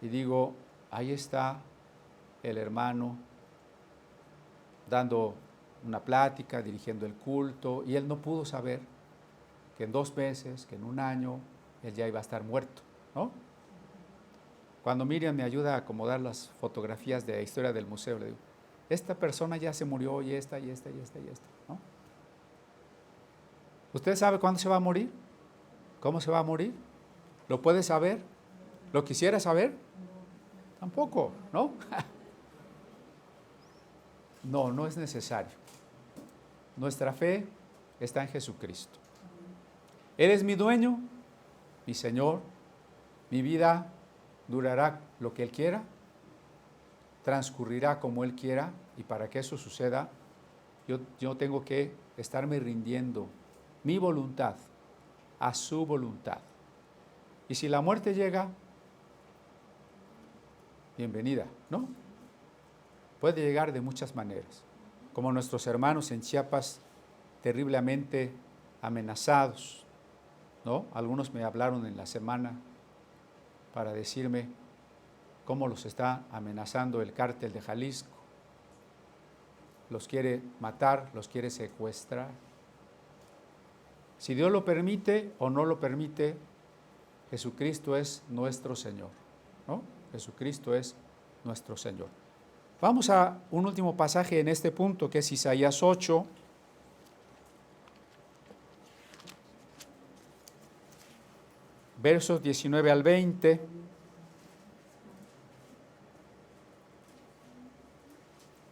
y digo, ahí está el hermano dando una plática, dirigiendo el culto, y él no pudo saber que en 2 meses, que en 1 año, él ya iba a estar muerto, ¿no? Cuando Miriam me ayuda a acomodar las fotografías de la historia del museo, le digo, esta persona ya se murió y esta, ¿no? ¿Usted sabe cuándo se va a morir? ¿Cómo se va a morir? ¿Lo puede saber? ¿Lo quisiera saber? Tampoco, ¿no? No es necesario. Nuestra fe está en Jesucristo. Él es mi dueño, mi Señor, mi vida durará lo que Él quiera, transcurrirá como Él quiera, y para que eso suceda, yo tengo que estarme rindiendo mi voluntad a su voluntad. Y si la muerte llega, bienvenida, ¿no? Puede llegar de muchas maneras, como nuestros hermanos en Chiapas terriblemente amenazados, ¿no? Algunos me hablaron en la semana para decirme cómo los está amenazando el cártel de Jalisco. Los quiere matar, los quiere secuestrar. Si Dios lo permite o no lo permite, Jesucristo es nuestro Señor, ¿no? Jesucristo es nuestro Señor. Vamos a un último pasaje en este punto, que es Isaías 8. Versos 19 al 20.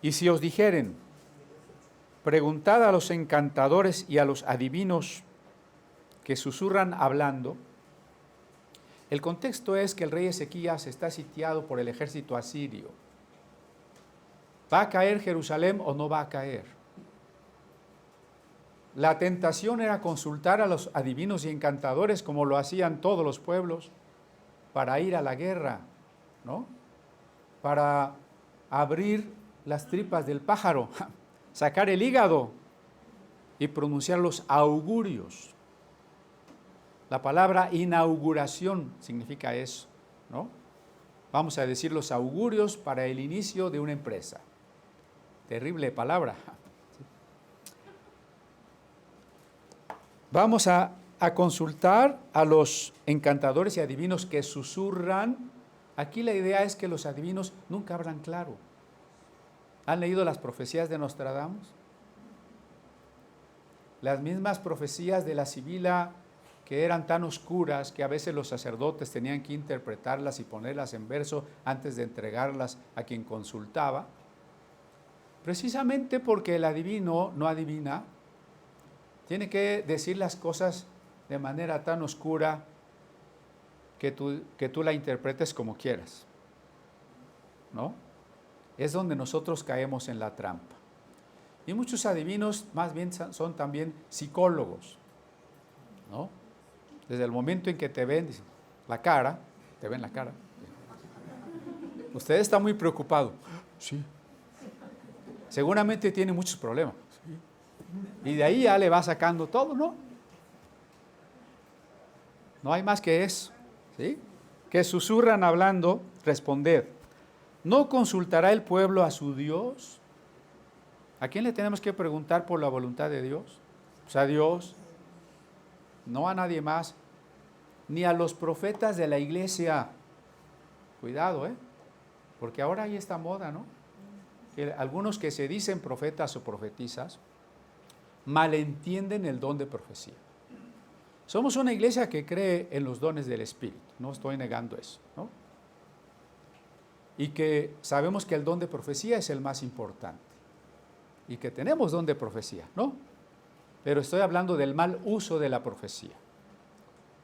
Y si os dijeren, preguntad a los encantadores y a los adivinos que susurran hablando. El contexto es que el rey Ezequías está sitiado por el ejército asirio. ¿Va a caer Jerusalén o no va a caer? La tentación era consultar a los adivinos y encantadores, como lo hacían todos los pueblos, para ir a la guerra, ¿no? Para abrir las tripas del pájaro, sacar el hígado y pronunciar los augurios. La palabra inauguración significa eso, ¿no? Vamos a decir los augurios para el inicio de una empresa. Terrible palabra. Vamos a consultar a los encantadores y adivinos que susurran. Aquí la idea es que los adivinos nunca hablan claro. ¿Han leído las profecías de Nostradamus? Las mismas profecías de la Sibila, que eran tan oscuras que a veces los sacerdotes tenían que interpretarlas y ponerlas en verso antes de entregarlas a quien consultaba, precisamente porque el adivino no adivina, tiene que decir las cosas de manera tan oscura que tú la interpretes como quieras, ¿no? Es donde nosotros caemos en la trampa. Y muchos adivinos más bien son también psicólogos, ¿no? Desde el momento en que te ven la cara, te ven la cara. Usted está muy preocupado. Sí. Seguramente tiene muchos problemas. Sí. Y de ahí ya le va sacando todo, ¿no? No hay más que eso, ¿sí? Que susurran hablando, responded. ¿No consultará el pueblo a su Dios? ¿A quién le tenemos que preguntar por la voluntad de Dios? Pues a Dios, no a nadie más, ni a los profetas de la iglesia. Cuidado, porque ahora hay esta moda, ¿no? Que algunos que se dicen profetas o profetizas malentienden el don de profecía. Somos una iglesia que cree en los dones del Espíritu, no estoy negando eso, ¿no? Y que sabemos que el don de profecía es el más importante. Y que tenemos don de profecía, ¿no? Pero estoy hablando del mal uso de la profecía.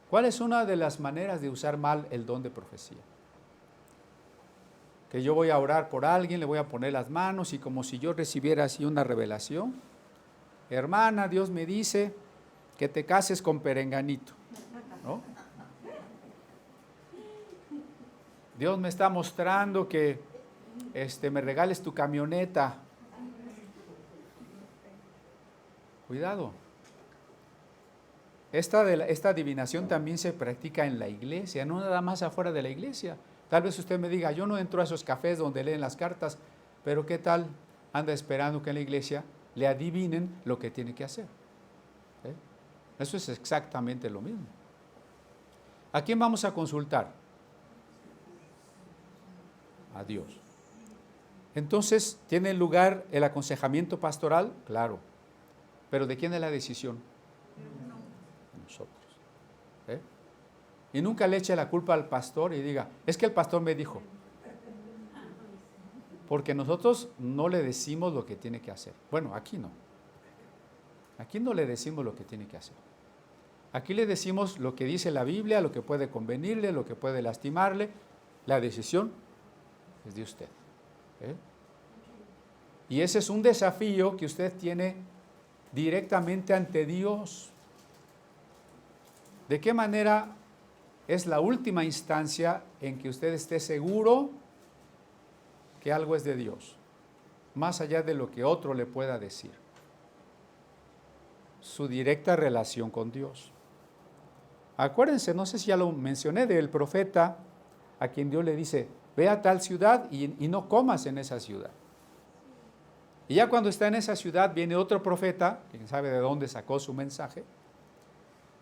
¿Cuál es una de las maneras de usar mal el don de profecía? Que yo voy a orar por alguien, le voy a poner las manos y como si yo recibiera así una revelación. Hermana, Dios me dice que te cases con Perenganito, ¿no? Dios me está mostrando que me regales tu camioneta. Cuidado. Esta adivinación también se practica en la iglesia, no nada más afuera de la iglesia. Tal vez usted me diga, yo no entro a esos cafés donde leen las cartas, pero ¿qué tal anda esperando que en la iglesia le adivinen lo que tiene que hacer? Eso es exactamente lo mismo. ¿A quién vamos a consultar? A Dios. Entonces, ¿tiene lugar el aconsejamiento pastoral? Claro. ¿Pero de quién es la decisión? Nosotros. Y nunca le eche la culpa al pastor y diga, es que el pastor me dijo. Porque nosotros no le decimos lo que tiene que hacer. Bueno, aquí no. Aquí no le decimos lo que tiene que hacer. Aquí le decimos lo que dice la Biblia, lo que puede convenirle, lo que puede lastimarle. La decisión es de usted. Y ese es un desafío que usted tiene directamente ante Dios. ¿De qué manera es la última instancia en que usted esté seguro que algo es de Dios, más allá de lo que otro le pueda decir? su directa relación con Dios. Acuérdense, no sé si ya lo mencioné, del profeta a quien Dios le dice, ve a tal ciudad y no comas en esa ciudad. Y ya cuando está en esa ciudad viene otro profeta, quién sabe de dónde sacó su mensaje,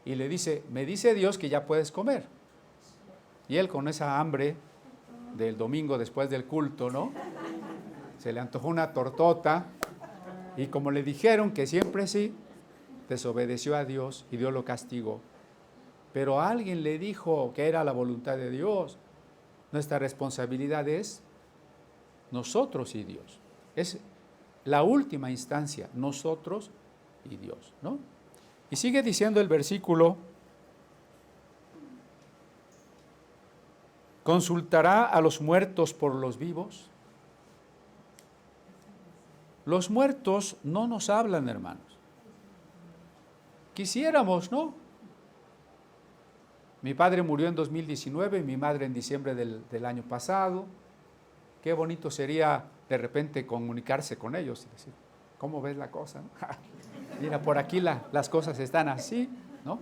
y le dice, me dice Dios que ya puedes comer. Y él con esa hambre del domingo después del culto, ¿no? Se le antojó una tortota y como le dijeron que siempre sí, desobedeció a Dios y Dios lo castigó. Pero alguien le dijo que era la voluntad de Dios. Nuestra responsabilidad es nosotros y Dios. Es la última instancia, nosotros y Dios, ¿no? Y sigue diciendo el versículo, ¿consultará a los muertos por los vivos? Los muertos no nos hablan, hermanos. Quisiéramos, ¿no? Mi padre murió en 2019 y mi madre en diciembre del año pasado. Qué bonito sería de repente comunicarse con ellos y decir, ¿cómo ves la cosa? Mira, por aquí las cosas están así, ¿no?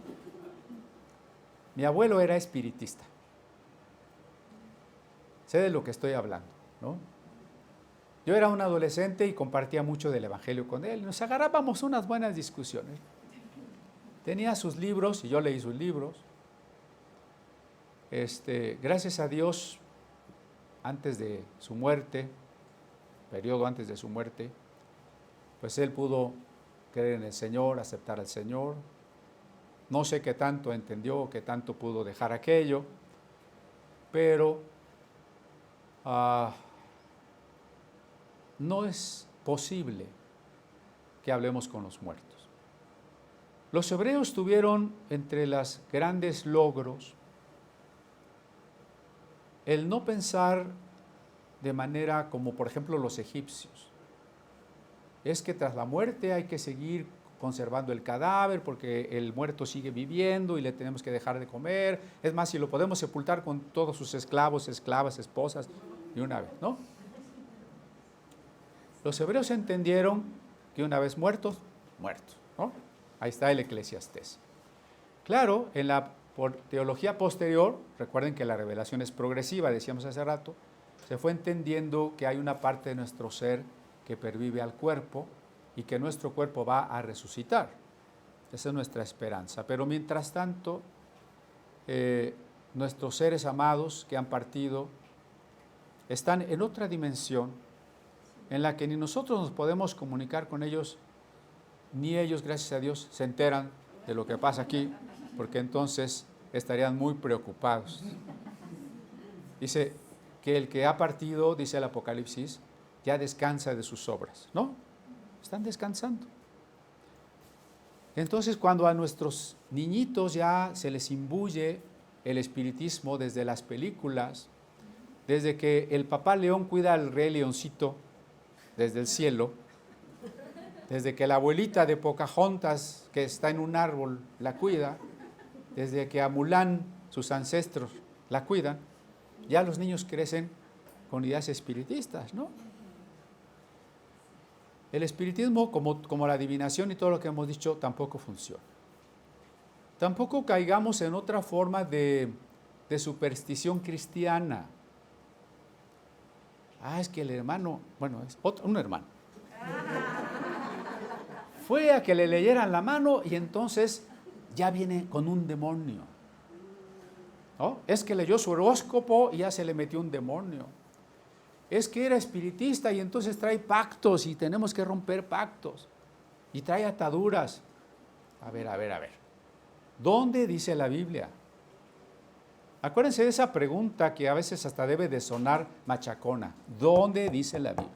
Mi abuelo era espiritista. Sé de lo que estoy hablando, ¿no? Yo era un adolescente y compartía mucho del Evangelio con él. Nos agarrábamos unas buenas discusiones. Tenía sus libros y yo leí sus libros. Gracias a Dios, antes de su muerte, periodo antes de su muerte, pues él pudo creer en el Señor, aceptar al Señor. No sé qué tanto entendió, qué tanto pudo dejar aquello, pero no es posible que hablemos con los muertos. Los hebreos tuvieron entre los grandes logros el no pensar de manera como por ejemplo los egipcios. Es que tras la muerte hay que seguir conservando el cadáver porque el muerto sigue viviendo y le tenemos que dejar de comer. Es más, si lo podemos sepultar con todos sus esclavos, esclavas, esposas, de una vez, ¿no? Los hebreos entendieron que una vez muertos, muertos, ¿no? Ahí está el Eclesiastés. Claro, en la teología posterior, recuerden que la revelación es progresiva, decíamos hace rato, se fue entendiendo que hay una parte de nuestro ser que pervive al cuerpo y que nuestro cuerpo va a resucitar. Esa es nuestra esperanza. Pero mientras tanto, nuestros seres amados que han partido están en otra dimensión en la que ni nosotros nos podemos comunicar con ellos, ni ellos, gracias a Dios, se enteran de lo que pasa aquí, porque entonces estarían muy preocupados. Dice que el que ha partido, dice el Apocalipsis, ya descansa de sus obras, ¿no? Están descansando. Entonces, cuando a nuestros niñitos ya se les imbuye el espiritismo desde las películas, desde que el papá león cuida al rey leoncito desde el cielo, desde que la abuelita de Pocahontas, que está en un árbol, la cuida, desde que a Mulan, sus ancestros, la cuidan, ya los niños crecen con ideas espiritistas, ¿no? El espiritismo, como la adivinación y todo lo que hemos dicho, tampoco funciona. Tampoco caigamos en otra forma de superstición cristiana. Es que el hermano, bueno, es un hermano, fue a que le leyeran la mano y entonces ya viene con un demonio, ¿no? Es que leyó su horóscopo y ya se le metió un demonio. Es que era espiritista y entonces trae pactos y tenemos que romper pactos. Y trae ataduras. A ver. ¿Dónde dice la Biblia? Acuérdense de esa pregunta que a veces hasta debe de sonar machacona. ¿Dónde dice la Biblia?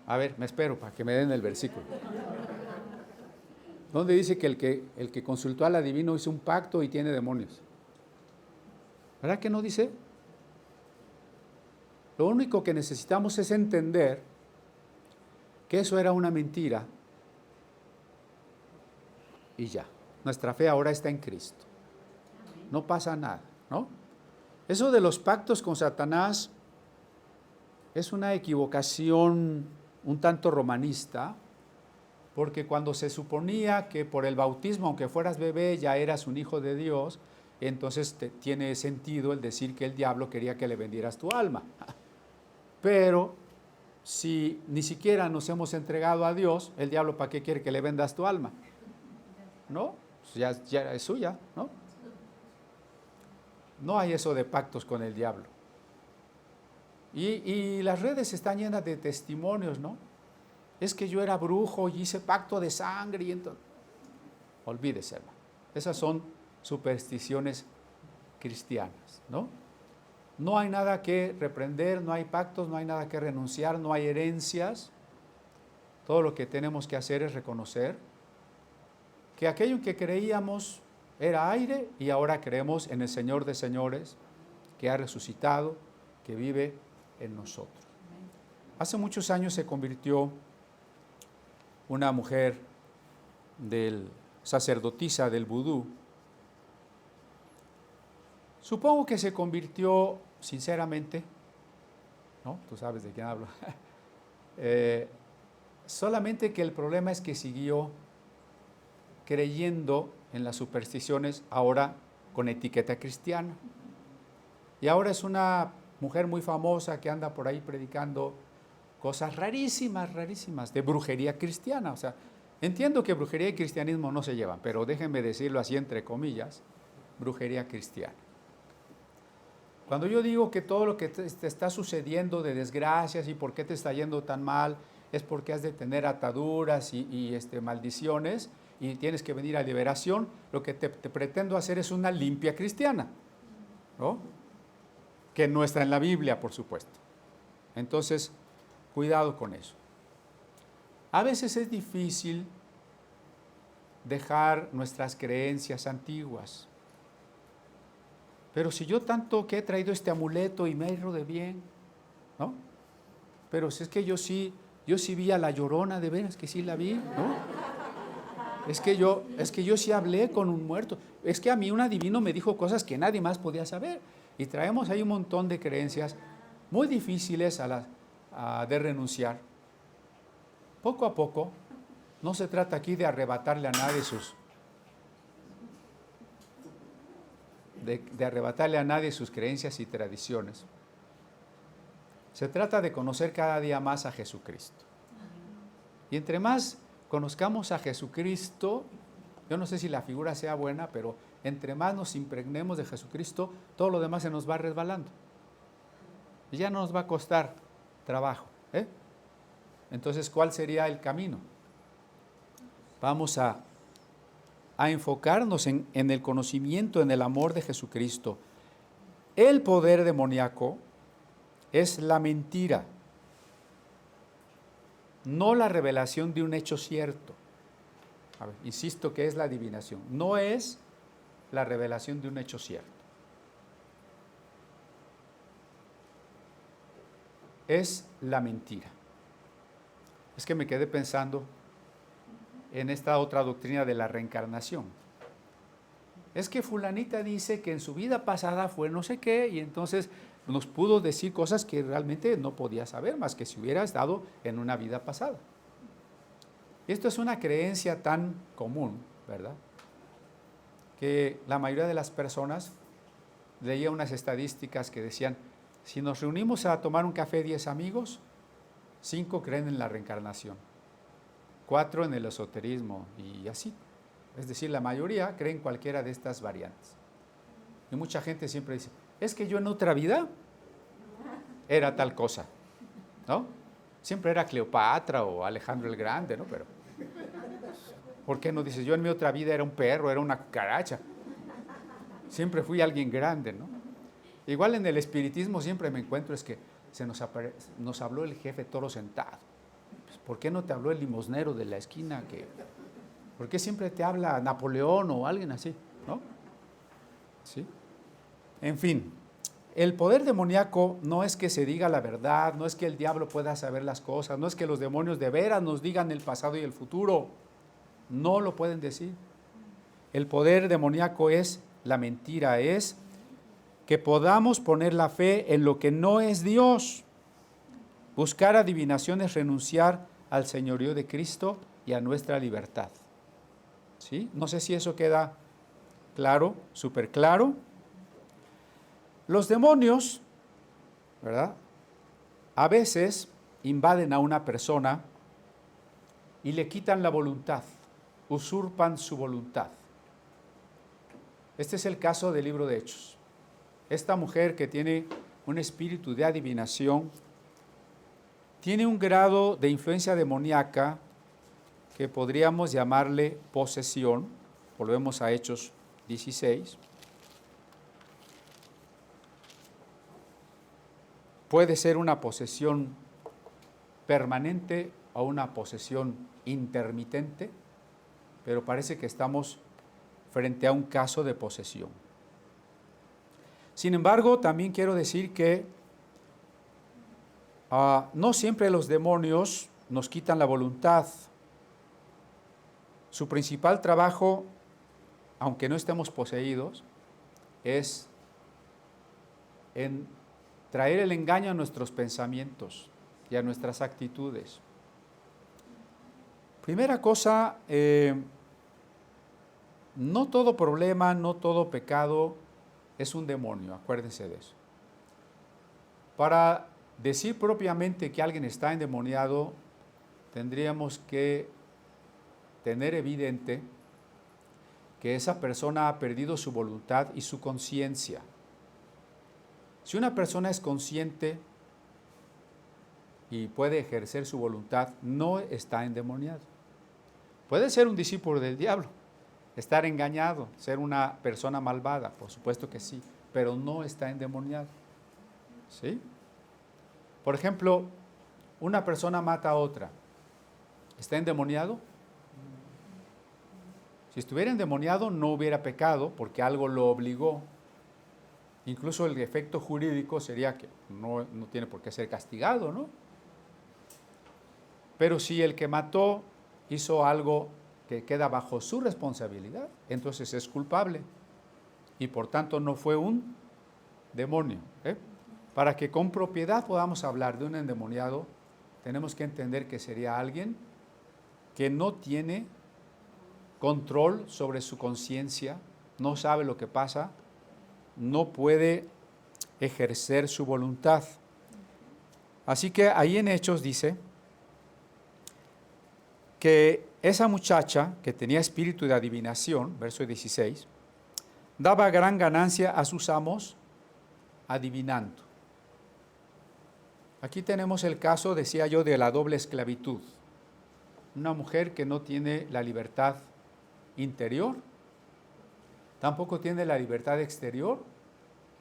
A ver, me espero para que me den el versículo. ¿Dónde dice que el que consultó al adivino hizo un pacto y tiene demonios? ¿Verdad que no dice? Lo único que necesitamos es entender que eso era una mentira y ya. Nuestra fe ahora está en Cristo. No pasa nada, ¿no? Eso de los pactos con Satanás es una equivocación un tanto romanista, porque cuando se suponía que por el bautismo, aunque fueras bebé, ya eras un hijo de Dios, entonces tiene sentido el decir que el diablo quería que le vendieras tu alma. Pero si ni siquiera nos hemos entregado a Dios, el diablo ¿para qué quiere que le vendas tu alma? ¿No? Ya es suya, ¿no? No hay eso de pactos con el diablo. Y las redes están llenas de testimonios, ¿no? Es que yo era brujo y hice pacto de sangre y entonces... Olvídese, hermano. Esas son supersticiones cristianas, ¿no? No hay nada que reprender, no hay pactos, no hay nada que renunciar, no hay herencias. Todo lo que tenemos que hacer es reconocer que aquello en que creíamos era aire y ahora creemos en el Señor de señores, que ha resucitado, que vive en nosotros. Hace muchos años se convirtió una mujer sacerdotisa del vudú. Supongo que se convirtió sinceramente, ¿no? Tú sabes de quién hablo. Solamente que el problema es que siguió creyendo en las supersticiones, ahora con etiqueta cristiana. Y ahora es una mujer muy famosa que anda por ahí predicando cosas rarísimas, rarísimas, de brujería cristiana. O sea, entiendo que brujería y cristianismo no se llevan, pero déjenme decirlo así entre comillas, brujería cristiana. Cuando yo digo que todo lo que te está sucediendo de desgracias y por qué te está yendo tan mal, es porque has de tener ataduras y maldiciones y tienes que venir a liberación, lo que te pretendo hacer es una limpia cristiana, ¿no? Que no está en la Biblia, por supuesto. Entonces, cuidado con eso. A veces es difícil dejar nuestras creencias antiguas. Pero si yo tanto que he traído este amuleto y me he ido de bien, ¿no? Pero si es que yo sí vi a la Llorona, de veras que sí la vi, ¿no? Es que yo sí hablé con un muerto. Es que a mí un adivino me dijo cosas que nadie más podía saber. Y traemos ahí un montón de creencias muy difíciles de renunciar. Poco a poco, no se trata aquí de arrebatarle a nadie sus creencias y tradiciones. Se trata de conocer cada día más a Jesucristo. Y entre más conozcamos a Jesucristo, yo no sé si la figura sea buena, pero entre más nos impregnemos de Jesucristo, todo lo demás se nos va resbalando. Y ya no nos va a costar trabajo, ¿eh? Entonces, ¿cuál sería el camino? Vamos a enfocarnos en el conocimiento, en el amor de Jesucristo. El poder demoníaco es la mentira, no la revelación de un hecho cierto. A ver, insisto que es la adivinación, no es la revelación de un hecho cierto. Es la mentira. Es que me quedé pensando en esta otra doctrina de la reencarnación. Es que fulanita dice que en su vida pasada fue no sé qué y entonces nos pudo decir cosas que realmente no podía saber más que si hubiera estado en una vida pasada. Esto es una creencia tan común, ¿verdad? Que la mayoría de las personas, leía unas estadísticas que decían, si nos reunimos a tomar un café 10 amigos, 5 creen en la reencarnación, 4 en el esoterismo y así. Es decir, la mayoría creen cualquiera de estas variantes. Y mucha gente siempre dice, es que yo en otra vida era tal cosa, ¿no? Siempre era Cleopatra o Alejandro el Grande, ¿no? Pero, ¿por qué no dices, yo en mi otra vida era un perro, era una cucaracha? Siempre fui alguien grande, ¿no? Igual en el espiritismo siempre me encuentro es que nos habló el jefe toro sentado. Pues, ¿por qué no te habló el limosnero de la esquina? ¿Por qué siempre te habla Napoleón o alguien así? ¿No? ¿Sí? En fin, el poder demoníaco no es que se diga la verdad, no es que el diablo pueda saber las cosas, no es que los demonios de veras nos digan el pasado y el futuro. No lo pueden decir. El poder demoníaco es la mentira, es que podamos poner la fe en lo que no es Dios. Buscar adivinación es renunciar al señorío de Cristo y a nuestra libertad. ¿Sí? No sé si eso queda claro, súper claro. Los demonios, ¿verdad?, a veces invaden a una persona y le quitan la voluntad, usurpan su voluntad. Este es el caso del libro de Hechos. Esta mujer que tiene un espíritu de adivinación, tiene un grado de influencia demoníaca que podríamos llamarle posesión. Volvemos a Hechos 16. Puede ser una posesión permanente o una posesión intermitente, pero parece que estamos frente a un caso de posesión. Sin embargo, también quiero decir que no siempre los demonios nos quitan la voluntad. Su principal trabajo, aunque no estemos poseídos, es en traer el engaño a nuestros pensamientos y a nuestras actitudes. Primera cosa, no todo problema, no todo pecado es un demonio, acuérdense de eso. Para decir propiamente que alguien está endemoniado, tendríamos que tener evidente que esa persona ha perdido su voluntad y su conciencia. Si una persona es consciente y puede ejercer su voluntad, no está endemoniado. Puede ser un discípulo del diablo, estar engañado, ser una persona malvada, por supuesto que sí, pero no está endemoniado. ¿Sí? Por ejemplo, una persona mata a otra, ¿está endemoniado? Si estuviera endemoniado no hubiera pecado porque algo lo obligó. Incluso el efecto jurídico sería que no tiene por qué ser castigado, ¿no? Pero si el que mató hizo algo que queda bajo su responsabilidad, entonces es culpable y por tanto no fue un demonio. Para que con propiedad podamos hablar de un endemoniado, tenemos que entender que sería alguien que no tiene control sobre su conciencia, no sabe lo que pasa, no puede ejercer su voluntad. Así que ahí en Hechos dice que esa muchacha que tenía espíritu de adivinación, verso 16, daba gran ganancia a sus amos adivinando. Aquí tenemos el caso, decía yo, de la doble esclavitud. Una mujer que no tiene la libertad interior, tampoco tiene la libertad exterior,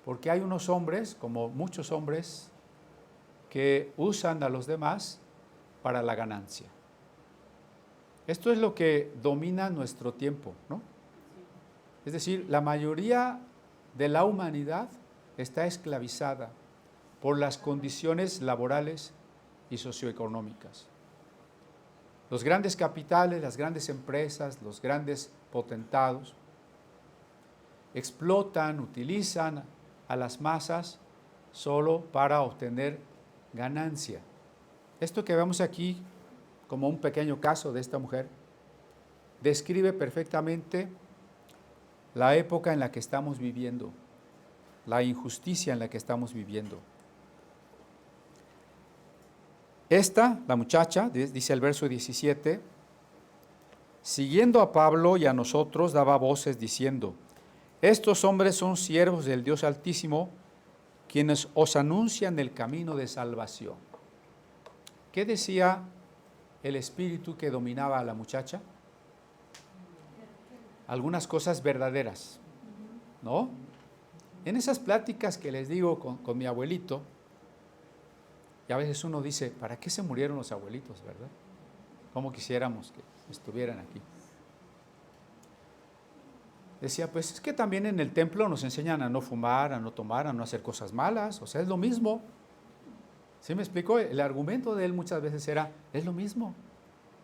porque hay unos hombres, como muchos hombres, que usan a los demás para la ganancia. Esto es lo que domina nuestro tiempo, ¿no? Es decir, la mayoría de la humanidad está esclavizada por las condiciones laborales y socioeconómicas. Los grandes capitales, las grandes empresas, los grandes potentados explotan, utilizan a las masas solo para obtener ganancia. Esto que vemos aquí como un pequeño caso de esta mujer describe perfectamente la época en la que estamos viviendo, la injusticia en la que estamos viviendo. Esta, la muchacha, dice el verso 17, siguiendo a Pablo y a nosotros, daba voces diciendo: estos hombres son siervos del Dios Altísimo, quienes os anuncian el camino de salvación. ¿Qué decía el espíritu que dominaba a la muchacha? Algunas cosas verdaderas, ¿no? En esas pláticas que les digo con mi abuelito, y a veces uno dice, ¿para qué se murieron los abuelitos, verdad? ¿Cómo quisiéramos que estuvieran aquí? Decía, pues es que también en el templo nos enseñan a no fumar, a no tomar, a no hacer cosas malas, o sea, es lo mismo. ¿Sí me explico? El argumento de él muchas veces era, es lo mismo.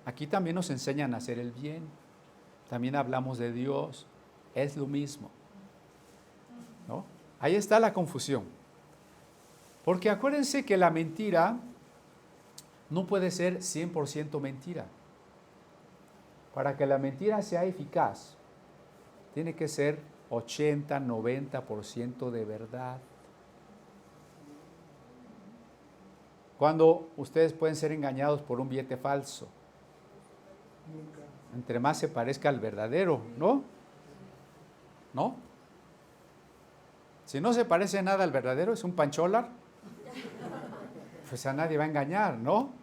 Aquí también nos enseñan a hacer el bien, también hablamos de Dios, es lo mismo, ¿no? Ahí está la confusión. Porque acuérdense que la mentira no puede ser 100% mentira. Para que la mentira sea eficaz, tiene que ser 80, 90% de verdad. Cuando ustedes pueden ser engañados por un billete falso, entre más se parezca al verdadero, ¿no? ¿No? Si no se parece nada al verdadero, es un pancholar, pues a nadie va a engañar, ¿no?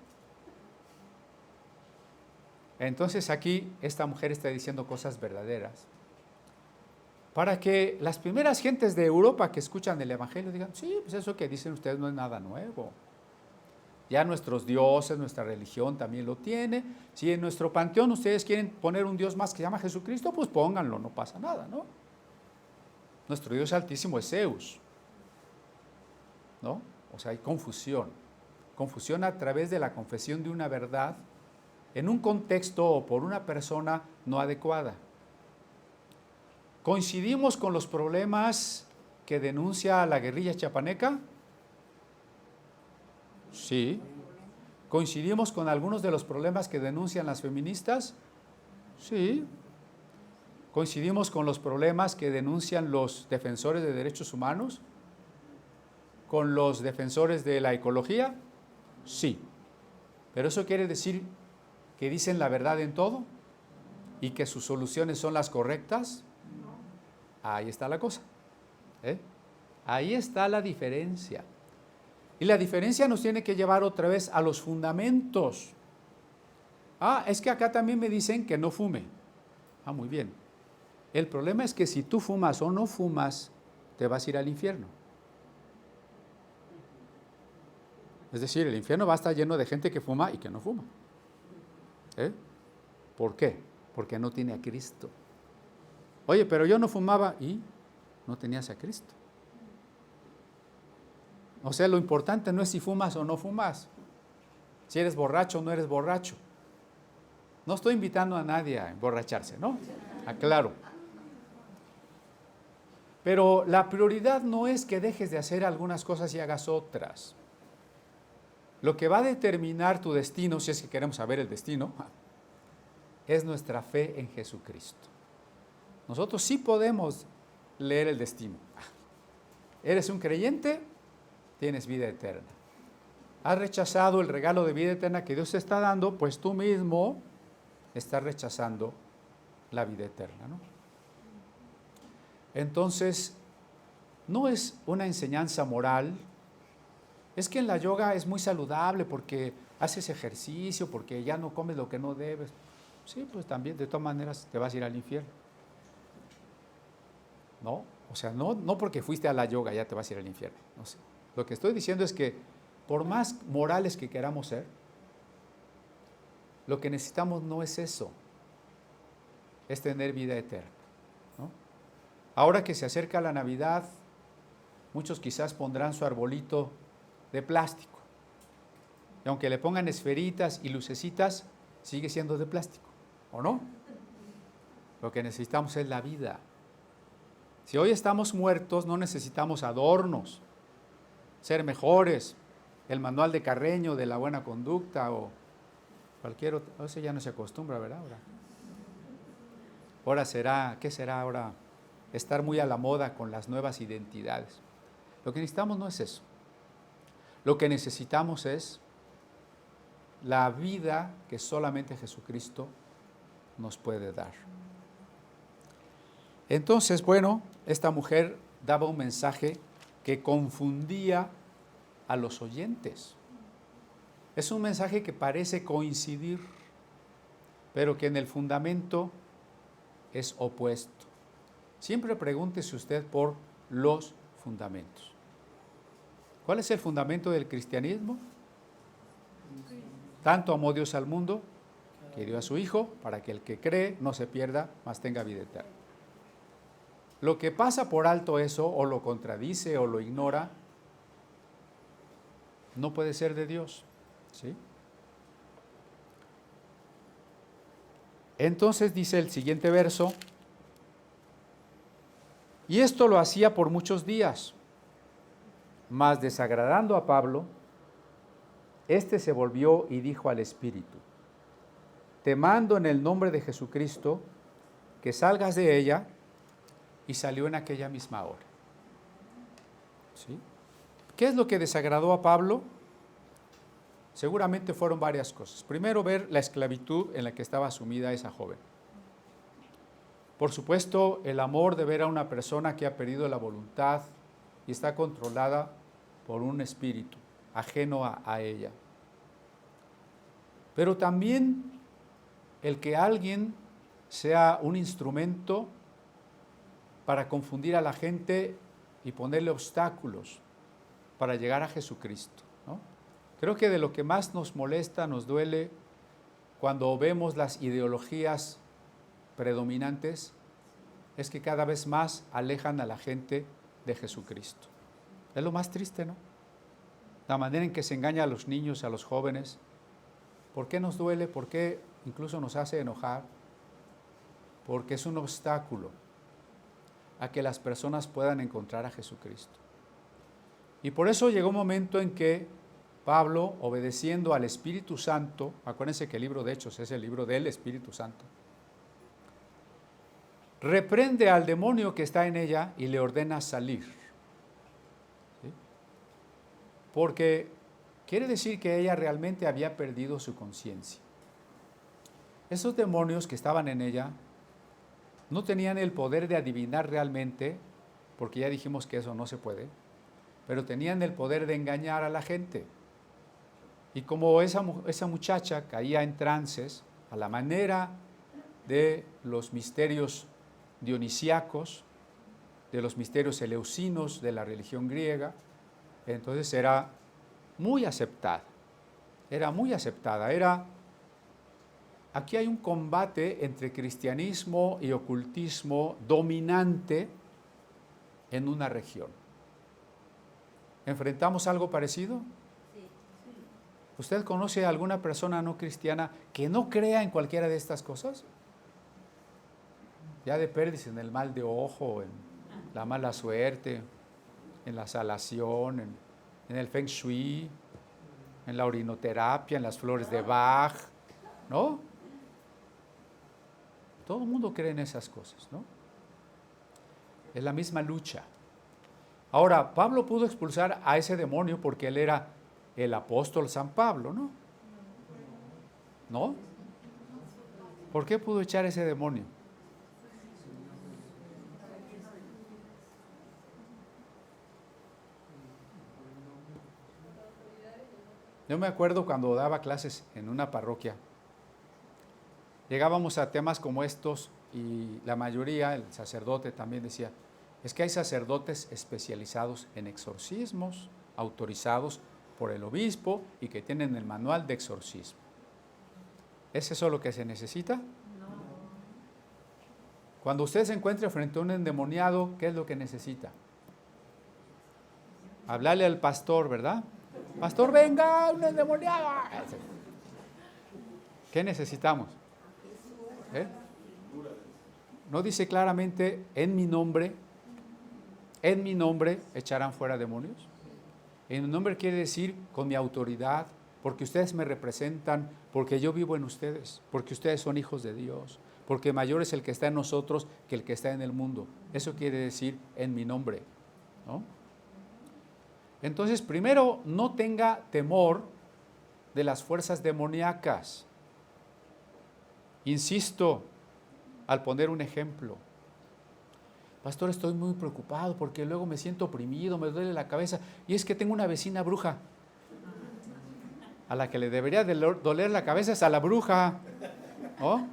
Entonces aquí esta mujer está diciendo cosas verdaderas, para que las primeras gentes de Europa que escuchan el Evangelio digan, sí, pues eso que dicen ustedes no es nada nuevo. Ya nuestros dioses, nuestra religión también lo tiene. Si en nuestro panteón ustedes quieren poner un Dios más que se llama Jesucristo, pues pónganlo, no pasa nada, ¿no? Nuestro Dios altísimo es Zeus, ¿no? O sea, hay confusión. Confusión a través de la confesión de una verdad en un contexto o por una persona no adecuada. ¿Coincidimos con los problemas que denuncia la guerrilla chiapaneca? Sí. ¿Coincidimos con algunos de los problemas que denuncian las feministas? Sí. ¿Coincidimos con los problemas que denuncian los defensores de derechos humanos? ¿Con los defensores de la ecología? Sí. ¿Pero eso quiere decir que dicen la verdad en todo? ¿Y que sus soluciones son las correctas? Ahí está la cosa. Ahí está la diferencia. Y la diferencia nos tiene que llevar otra vez a los fundamentos. Es que acá también me dicen que no fume. Muy bien. El problema es que si tú fumas o no fumas, te vas a ir al infierno. Es decir, el infierno va a estar lleno de gente que fuma y que no fuma. ¿Por qué? Porque no tiene a Cristo. Oye, pero yo no fumaba y no tenías a Cristo. O sea, lo importante no es si fumas o no fumas, si eres borracho o no eres borracho. No estoy invitando a nadie a emborracharse, ¿no? Aclaro. Pero la prioridad no es que dejes de hacer algunas cosas y hagas otras. Lo que va a determinar tu destino, si es que queremos saber el destino, es nuestra fe en Jesucristo. Nosotros sí podemos leer el destino. ¿Eres un creyente? Tienes vida eterna. ¿Has rechazado el regalo de vida eterna que Dios te está dando? Pues tú mismo estás rechazando la vida eterna, ¿no? Entonces, no es una enseñanza moral. Es que en la yoga es muy saludable porque haces ejercicio, porque ya no comes lo que no debes. Sí, pues también, de todas maneras, te vas a ir al infierno. ¿No? O sea, no porque fuiste a la yoga ya te vas a ir al infierno. No sé. Lo que estoy diciendo es que por más morales que queramos ser, lo que necesitamos no es eso, es tener vida eterna, ¿no? Ahora que se acerca la Navidad, muchos quizás pondrán su arbolito de plástico. Y aunque le pongan esferitas y lucecitas, sigue siendo de plástico, ¿o no? Lo que necesitamos es la vida. Si hoy estamos muertos, no necesitamos adornos, ser mejores, el manual de Carreño de la buena conducta o cualquier otro. Eso ya no se acostumbra, ¿verdad? Ahora será, ¿qué será ahora? Estar muy a la moda con las nuevas identidades. Lo que necesitamos no es eso. Lo que necesitamos es la vida que solamente Jesucristo nos puede dar. Entonces, bueno, esta mujer daba un mensaje que confundía a los oyentes. Es un mensaje que parece coincidir, pero que en el fundamento es opuesto. Siempre pregúntese usted por los fundamentos. ¿Cuál es el fundamento del cristianismo? Tanto amó Dios al mundo que dio a su Hijo para que el que cree no se pierda, mas tenga vida eterna. Lo que pasa por alto eso, o lo contradice, o lo ignora, no puede ser de Dios, ¿sí? Entonces dice el siguiente verso, y esto lo hacía por muchos días, mas desagradando a Pablo, éste se volvió y dijo al Espíritu, te mando en el nombre de Jesucristo que salgas de ella, y salió en aquella misma hora. ¿Sí? ¿Qué es lo que desagradó a Pablo? Seguramente fueron varias cosas. Primero, ver la esclavitud en la que estaba sumida esa joven. Por supuesto, el amor de ver a una persona que ha perdido la voluntad y está controlada por un espíritu ajeno a ella. Pero también el que alguien sea un instrumento para confundir a la gente y ponerle obstáculos para llegar a Jesucristo, ¿no? Creo que de lo que más nos molesta, nos duele, cuando vemos las ideologías predominantes, es que cada vez más alejan a la gente de Jesucristo. Es lo más triste, ¿no? La manera en que se engaña a los niños, a los jóvenes. ¿Por qué nos duele? ¿Por qué incluso nos hace enojar? Porque es un obstáculo a que las personas puedan encontrar a Jesucristo. Y por eso llegó un momento en que Pablo, obedeciendo al Espíritu Santo, acuérdense que el libro de Hechos es el libro del Espíritu Santo, reprende al demonio que está en ella y le ordena salir. ¿Sí? Porque quiere decir que ella realmente había perdido su conciencia. Esos demonios que estaban en ella no tenían el poder de adivinar realmente, porque ya dijimos que eso no se puede, pero tenían el poder de engañar a la gente. Y como esa muchacha caía en trances, a la manera de los misterios dionisíacos, de los misterios eleusinos de la religión griega, entonces era muy aceptada. Aquí hay un combate entre cristianismo y ocultismo dominante en una región. ¿Enfrentamos algo parecido? Sí. ¿Usted conoce a alguna persona no cristiana que no crea en cualquiera de estas cosas? Ya de pérdida en el mal de ojo, en la mala suerte, en la salación, en el feng shui, en la orinoterapia, en las flores de Bach, ¿no? Todo el mundo cree en esas cosas, ¿no? Es la misma lucha. Ahora, Pablo pudo expulsar a ese demonio porque él era el apóstol San Pablo, ¿no? ¿No? ¿Por qué pudo echar ese demonio? Yo me acuerdo cuando daba clases en una parroquia, llegábamos a temas como estos y la mayoría, el sacerdote también decía, es que hay sacerdotes especializados en exorcismos, autorizados por el obispo y que tienen el manual de exorcismo. ¿Es eso lo que se necesita? No. Cuando usted se encuentre frente a un endemoniado, ¿qué es lo que necesita? Hablarle al pastor, ¿verdad? Pastor, venga, un endemoniado. ¿Qué necesitamos? ¿Eh? No dice claramente, en mi nombre echarán fuera demonios. En mi nombre quiere decir con mi autoridad, porque ustedes me representan, porque yo vivo en ustedes, porque ustedes son hijos de Dios, porque mayor es el que está en nosotros que el que está en el mundo. Eso quiere decir en mi nombre, ¿no? Entonces, primero, no tenga temor de las fuerzas demoníacas. Insisto, al poner un ejemplo. Pastor, estoy muy preocupado porque luego me siento oprimido, me duele la cabeza, y es que tengo una vecina bruja. A la que le debería doler la cabeza es a la bruja, ¿no?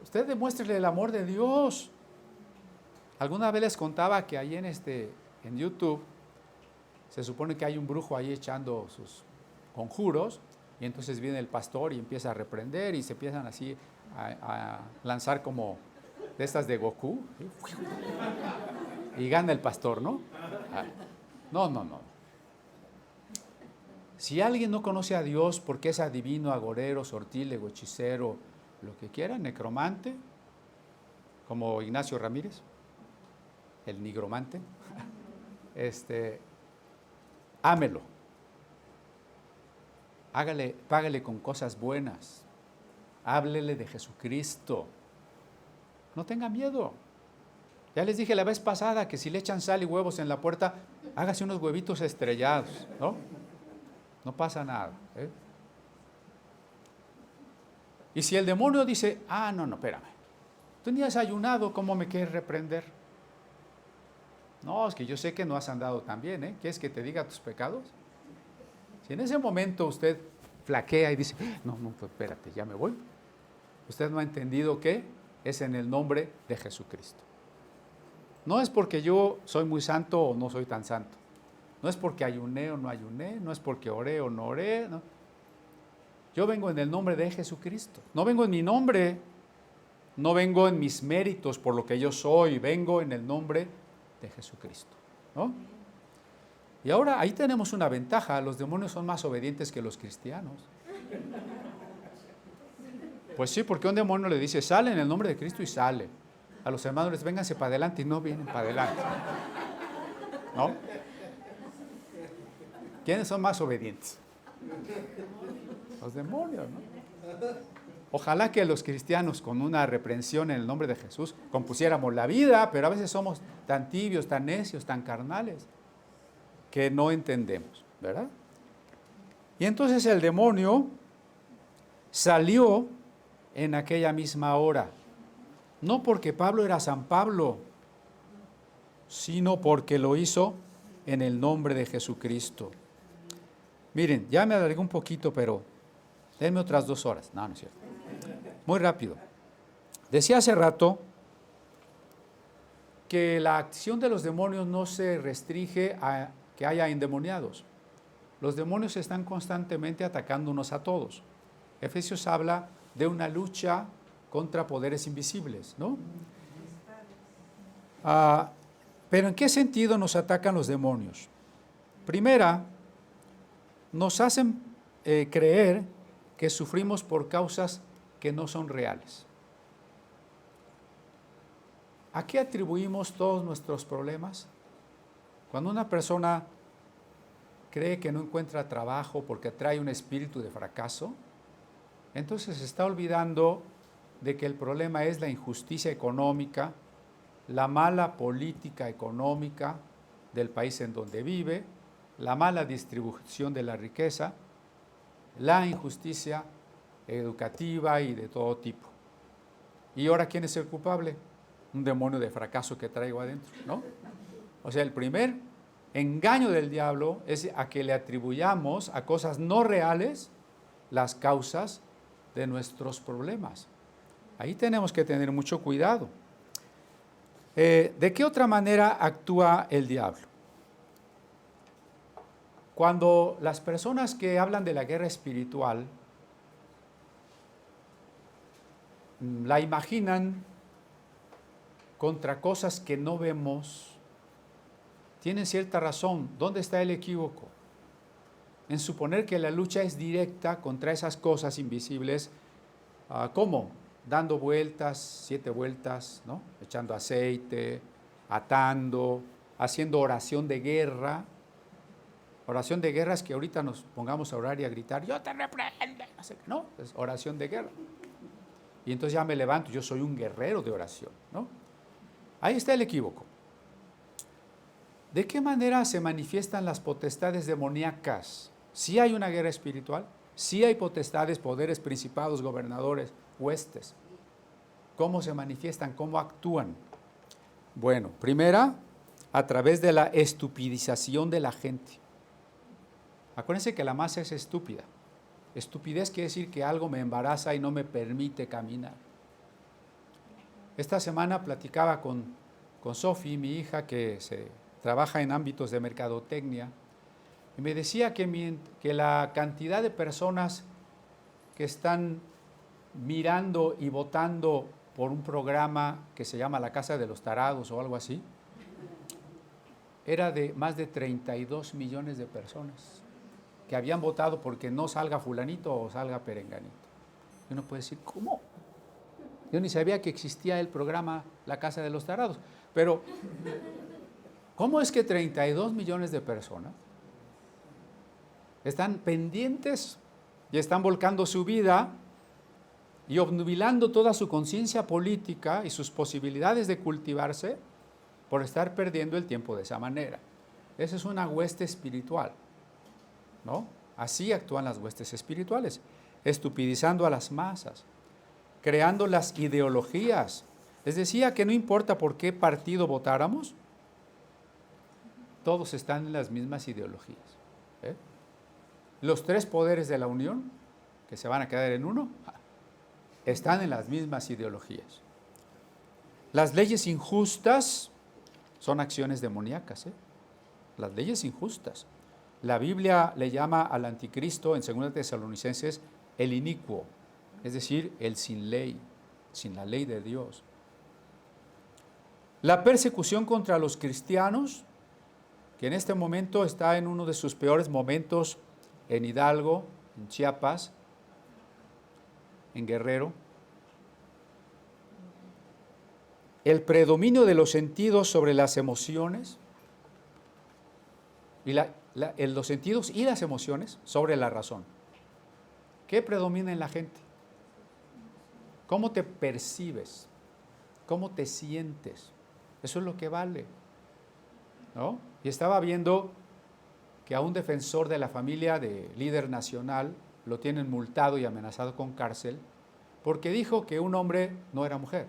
Usted demuéstrele el amor de Dios. Alguna vez les contaba que ahí en YouTube se supone que hay un brujo ahí echando sus conjuros, y entonces viene el pastor y empieza a reprender y se empiezan así a lanzar como de estas de Goku, ¿sí? Y gana el pastor, ¿no? No. Si alguien no conoce a Dios porque es adivino, agorero, sortílego, hechicero, lo que quiera, necromante, como Ignacio Ramírez, el nigromante, ámelo. págale con cosas buenas. Háblele de Jesucristo. No tenga miedo. Ya les dije la vez pasada que si le echan sal y huevos en la puerta, hágase unos huevitos estrellados, ¿no? No pasa nada, ¿eh? Y si el demonio dice, no, espérame, tú ni has ayunado, ¿cómo me quieres reprender? No, es que yo sé que no has andado tan bien, ¿eh? ¿Quieres que te diga tus pecados? Si en ese momento usted flaquea y dice, no, pues espérate, ya me voy. Usted no ha entendido que es en el nombre de Jesucristo. No es porque yo soy muy santo o no soy tan santo. No es porque ayuné o no ayuné, no es porque oré o no oré, no. Yo vengo en el nombre de Jesucristo. No vengo en mi nombre, no vengo en mis méritos por lo que yo soy, vengo en el nombre de Jesucristo, ¿no? Y ahora ahí tenemos una ventaja, los demonios son más obedientes que los cristianos. Pues sí, porque un demonio le dice, sale en el nombre de Cristo y sale. A los hermanos les vénganse para adelante y no vienen para adelante, ¿no? ¿Quiénes son más obedientes? Los demonios, ¿no? Ojalá que los cristianos con una reprensión en el nombre de Jesús compusiéramos la vida, pero a veces somos tan tibios, tan necios, tan carnales, que no entendemos, ¿verdad? Y entonces el demonio salió en aquella misma hora, no porque Pablo era San Pablo, sino porque lo hizo en el nombre de Jesucristo. Miren, ya me alargué un poquito, pero denme otras 2 horas. No es cierto. Muy rápido. Decía hace rato que la acción de los demonios no se restringe a que haya endemoniados. Los demonios están constantemente atacándonos a todos. Efesios habla de una lucha contra poderes invisibles, ¿no? Pero ¿en qué sentido nos atacan los demonios? Primera, nos hacen creer que sufrimos por causas que no son reales. ¿A qué atribuimos todos nuestros problemas? Cuando una persona cree que no encuentra trabajo porque trae un espíritu de fracaso, entonces se está olvidando de que el problema es la injusticia económica, la mala política económica del país en donde vive, la mala distribución de la riqueza, la injusticia educativa y de todo tipo. ¿Y ahora quién es el culpable? Un demonio de fracaso que traigo adentro, ¿no? O sea, el primer engaño del diablo es a que le atribuyamos a cosas no reales las causas de nuestros problemas. Ahí tenemos que tener mucho cuidado. ¿De qué otra manera actúa el diablo? Cuando las personas que hablan de la guerra espiritual la imaginan contra cosas que no vemos, tienen cierta razón. ¿Dónde está el equívoco? En suponer que la lucha es directa contra esas cosas invisibles. ¿Cómo? Dando vueltas, 7 vueltas, ¿no? Echando aceite, atando, haciendo oración de guerra. Oración de guerra es que ahorita nos pongamos a orar y a gritar, yo te reprendo, no sé qué, ¿no? Es oración de guerra. Y entonces ya me levanto, yo soy un guerrero de oración, ¿no? Ahí está el equívoco. ¿De qué manera se manifiestan las potestades demoníacas? ¿Sí hay una guerra espiritual? ¿Sí hay potestades, poderes, principados, gobernadores, huestes? ¿Cómo se manifiestan? ¿Cómo actúan? Bueno, primera, a través de la estupidización de la gente. Acuérdense que la masa es estúpida. Estupidez quiere decir que algo me embaraza y no me permite caminar. Esta semana platicaba con Sofi, mi hija, que trabaja en ámbitos de mercadotecnia, y me decía que la cantidad de personas que están mirando y votando por un programa que se llama La Casa de los Tarados o algo así, era de más de 32 millones de personas que habían votado porque no salga fulanito o salga perenganito. Y uno puede decir, ¿cómo? Yo ni sabía que existía el programa La Casa de los Tarados. Pero, ¿cómo es que 32 millones de personas están pendientes y están volcando su vida y obnubilando toda su conciencia política y sus posibilidades de cultivarse por estar perdiendo el tiempo de esa manera. Esa es una hueste espiritual, ¿no? Así actúan las huestes espirituales, estupidizando a las masas, creando las ideologías. Les decía que no importa por qué partido votáramos, todos están en las mismas ideologías. ¿Eh? Los tres poderes de la unión, que se van a quedar en uno, están en las mismas ideologías. Las leyes injustas son acciones demoníacas. Las leyes injustas. La Biblia le llama al anticristo en 2 Tesalonicenses el inicuo, es decir, el sin ley, sin la ley de Dios. La persecución contra los cristianos, que en este momento está en uno de sus peores momentos en Hidalgo, en Chiapas, en Guerrero. El predominio de los sentidos sobre las emociones, y los sentidos y las emociones sobre la razón. ¿Qué predomina en la gente? ¿Cómo te percibes? ¿Cómo te sientes? Eso es lo que vale, ¿no? Y estaba viendo que a un defensor de la familia de líder nacional lo tienen multado y amenazado con cárcel porque dijo que un hombre no era mujer.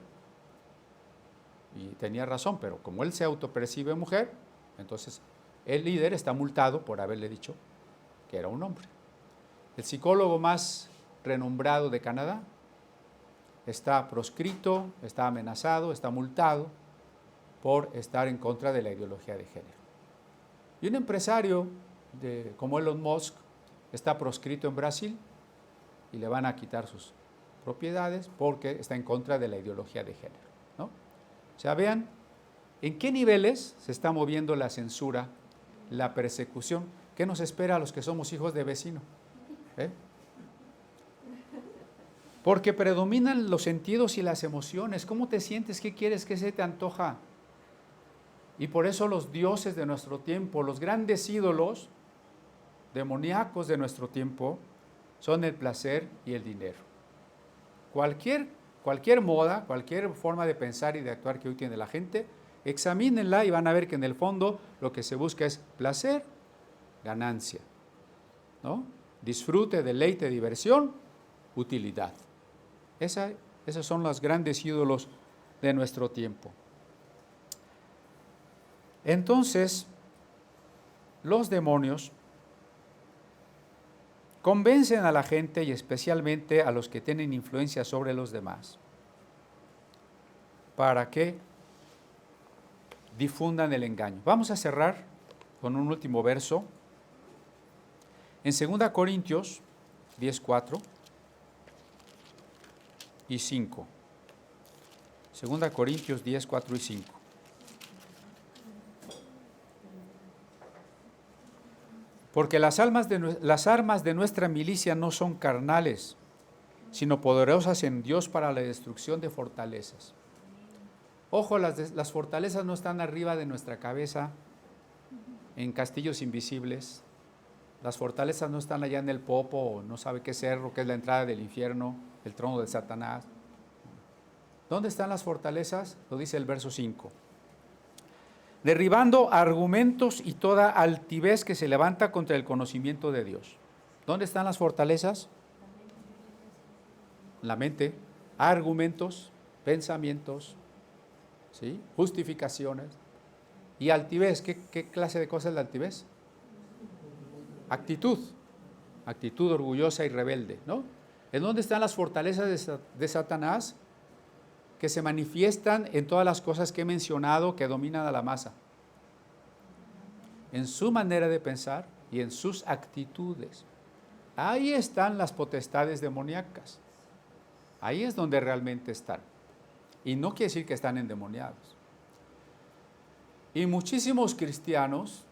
Y tenía razón, pero como él se autopercibe mujer, entonces el líder está multado por haberle dicho que era un hombre. El psicólogo más renombrado de Canadá está proscrito, está amenazado, está multado por estar en contra de la ideología de género. Y un empresario como Elon Musk está proscrito en Brasil y le van a quitar sus propiedades porque está en contra de la ideología de género, ¿no? O sea, vean en qué niveles se está moviendo la censura, la persecución. ¿Qué nos espera a los que somos hijos de vecino? Porque predominan los sentidos y las emociones. ¿Cómo te sientes? ¿Qué quieres? ¿Qué se te antoja? Y por eso los dioses de nuestro tiempo, los grandes ídolos demoníacos de nuestro tiempo, son el placer y el dinero. Cualquier moda, cualquier forma de pensar y de actuar que hoy tiene la gente, examínenla y van a ver que en el fondo lo que se busca es placer, ganancia, ¿no? Disfrute, deleite, diversión, utilidad. Esos son los grandes ídolos de nuestro tiempo. Entonces, los demonios convencen a la gente y especialmente a los que tienen influencia sobre los demás para que difundan el engaño. Vamos a cerrar con un último verso. En 2 Corintios 10:4 y 5. 2 Corintios 10:4 y 5. Porque las armas de nuestra milicia no son carnales, sino poderosas en Dios para la destrucción de fortalezas. Ojo, las fortalezas no están arriba de nuestra cabeza, en castillos invisibles. Las fortalezas no están allá en el Popo, o no sabe qué cerro, que es la entrada del infierno, el trono de Satanás. ¿Dónde están las fortalezas? Lo dice el verso 5. Derribando argumentos y toda altivez que se levanta contra el conocimiento de Dios. ¿Dónde están las fortalezas? La mente. Argumentos, pensamientos, ¿sí? Justificaciones y altivez. ¿Qué clase de cosa es la altivez? Actitud orgullosa y rebelde, ¿no? ¿En dónde están las fortalezas de Satanás? Que se manifiestan en todas las cosas que he mencionado que dominan a la masa, en su manera de pensar y en sus actitudes. Ahí están las potestades demoníacas, ahí es donde realmente están, y no quiere decir que están endemoniados. Y muchísimos cristianos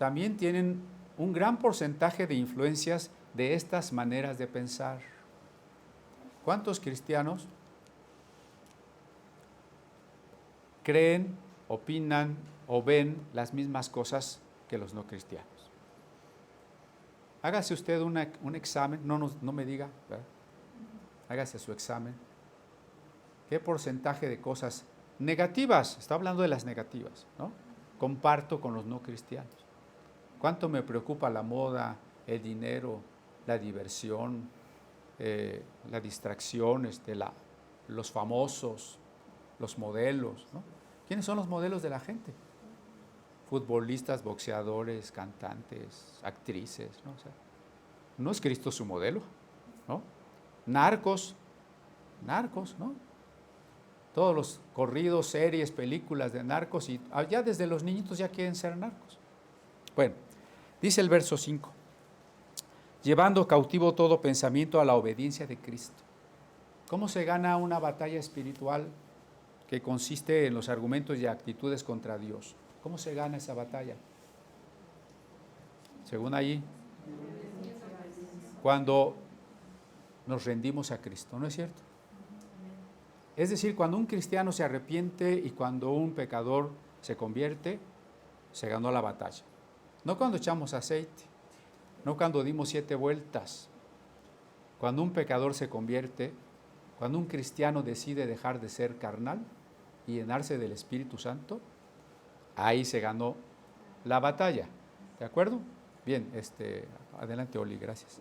también tienen un gran porcentaje de influencias de estas maneras de pensar. ¿Cuántos cristianos creen, opinan o ven las mismas cosas que los no cristianos? Hágase usted un examen, no me diga, ¿verdad? Hágase su examen. ¿Qué porcentaje de cosas negativas, está hablando de las negativas, ¿no?, comparto con los no cristianos? ¿Cuánto me preocupa la moda, el dinero, la diversión, la distracción, los famosos, los modelos, ¿no? ¿Quiénes son los modelos de la gente? Futbolistas, boxeadores, cantantes, actrices, ¿no? O sea, ¿no es Cristo su modelo? ¿No? Narcos, ¿no? Todos los corridos, series, películas de narcos, y ya desde los niñitos ya quieren ser narcos. Bueno, dice el verso 5, llevando cautivo todo pensamiento a la obediencia de Cristo. ¿Cómo se gana una batalla espiritual que consiste en los argumentos y actitudes contra Dios? ¿Cómo se gana esa batalla? Según allí, cuando nos rendimos a Cristo, ¿no es cierto? Es decir, cuando un cristiano se arrepiente y cuando un pecador se convierte, se ganó la batalla. No cuando echamos aceite, no cuando dimos 7 vueltas. Cuando un pecador se convierte, cuando un cristiano decide dejar de ser carnal y llenarse del Espíritu Santo, ahí se ganó la batalla. ¿De acuerdo? Bien, adelante, Oli, gracias.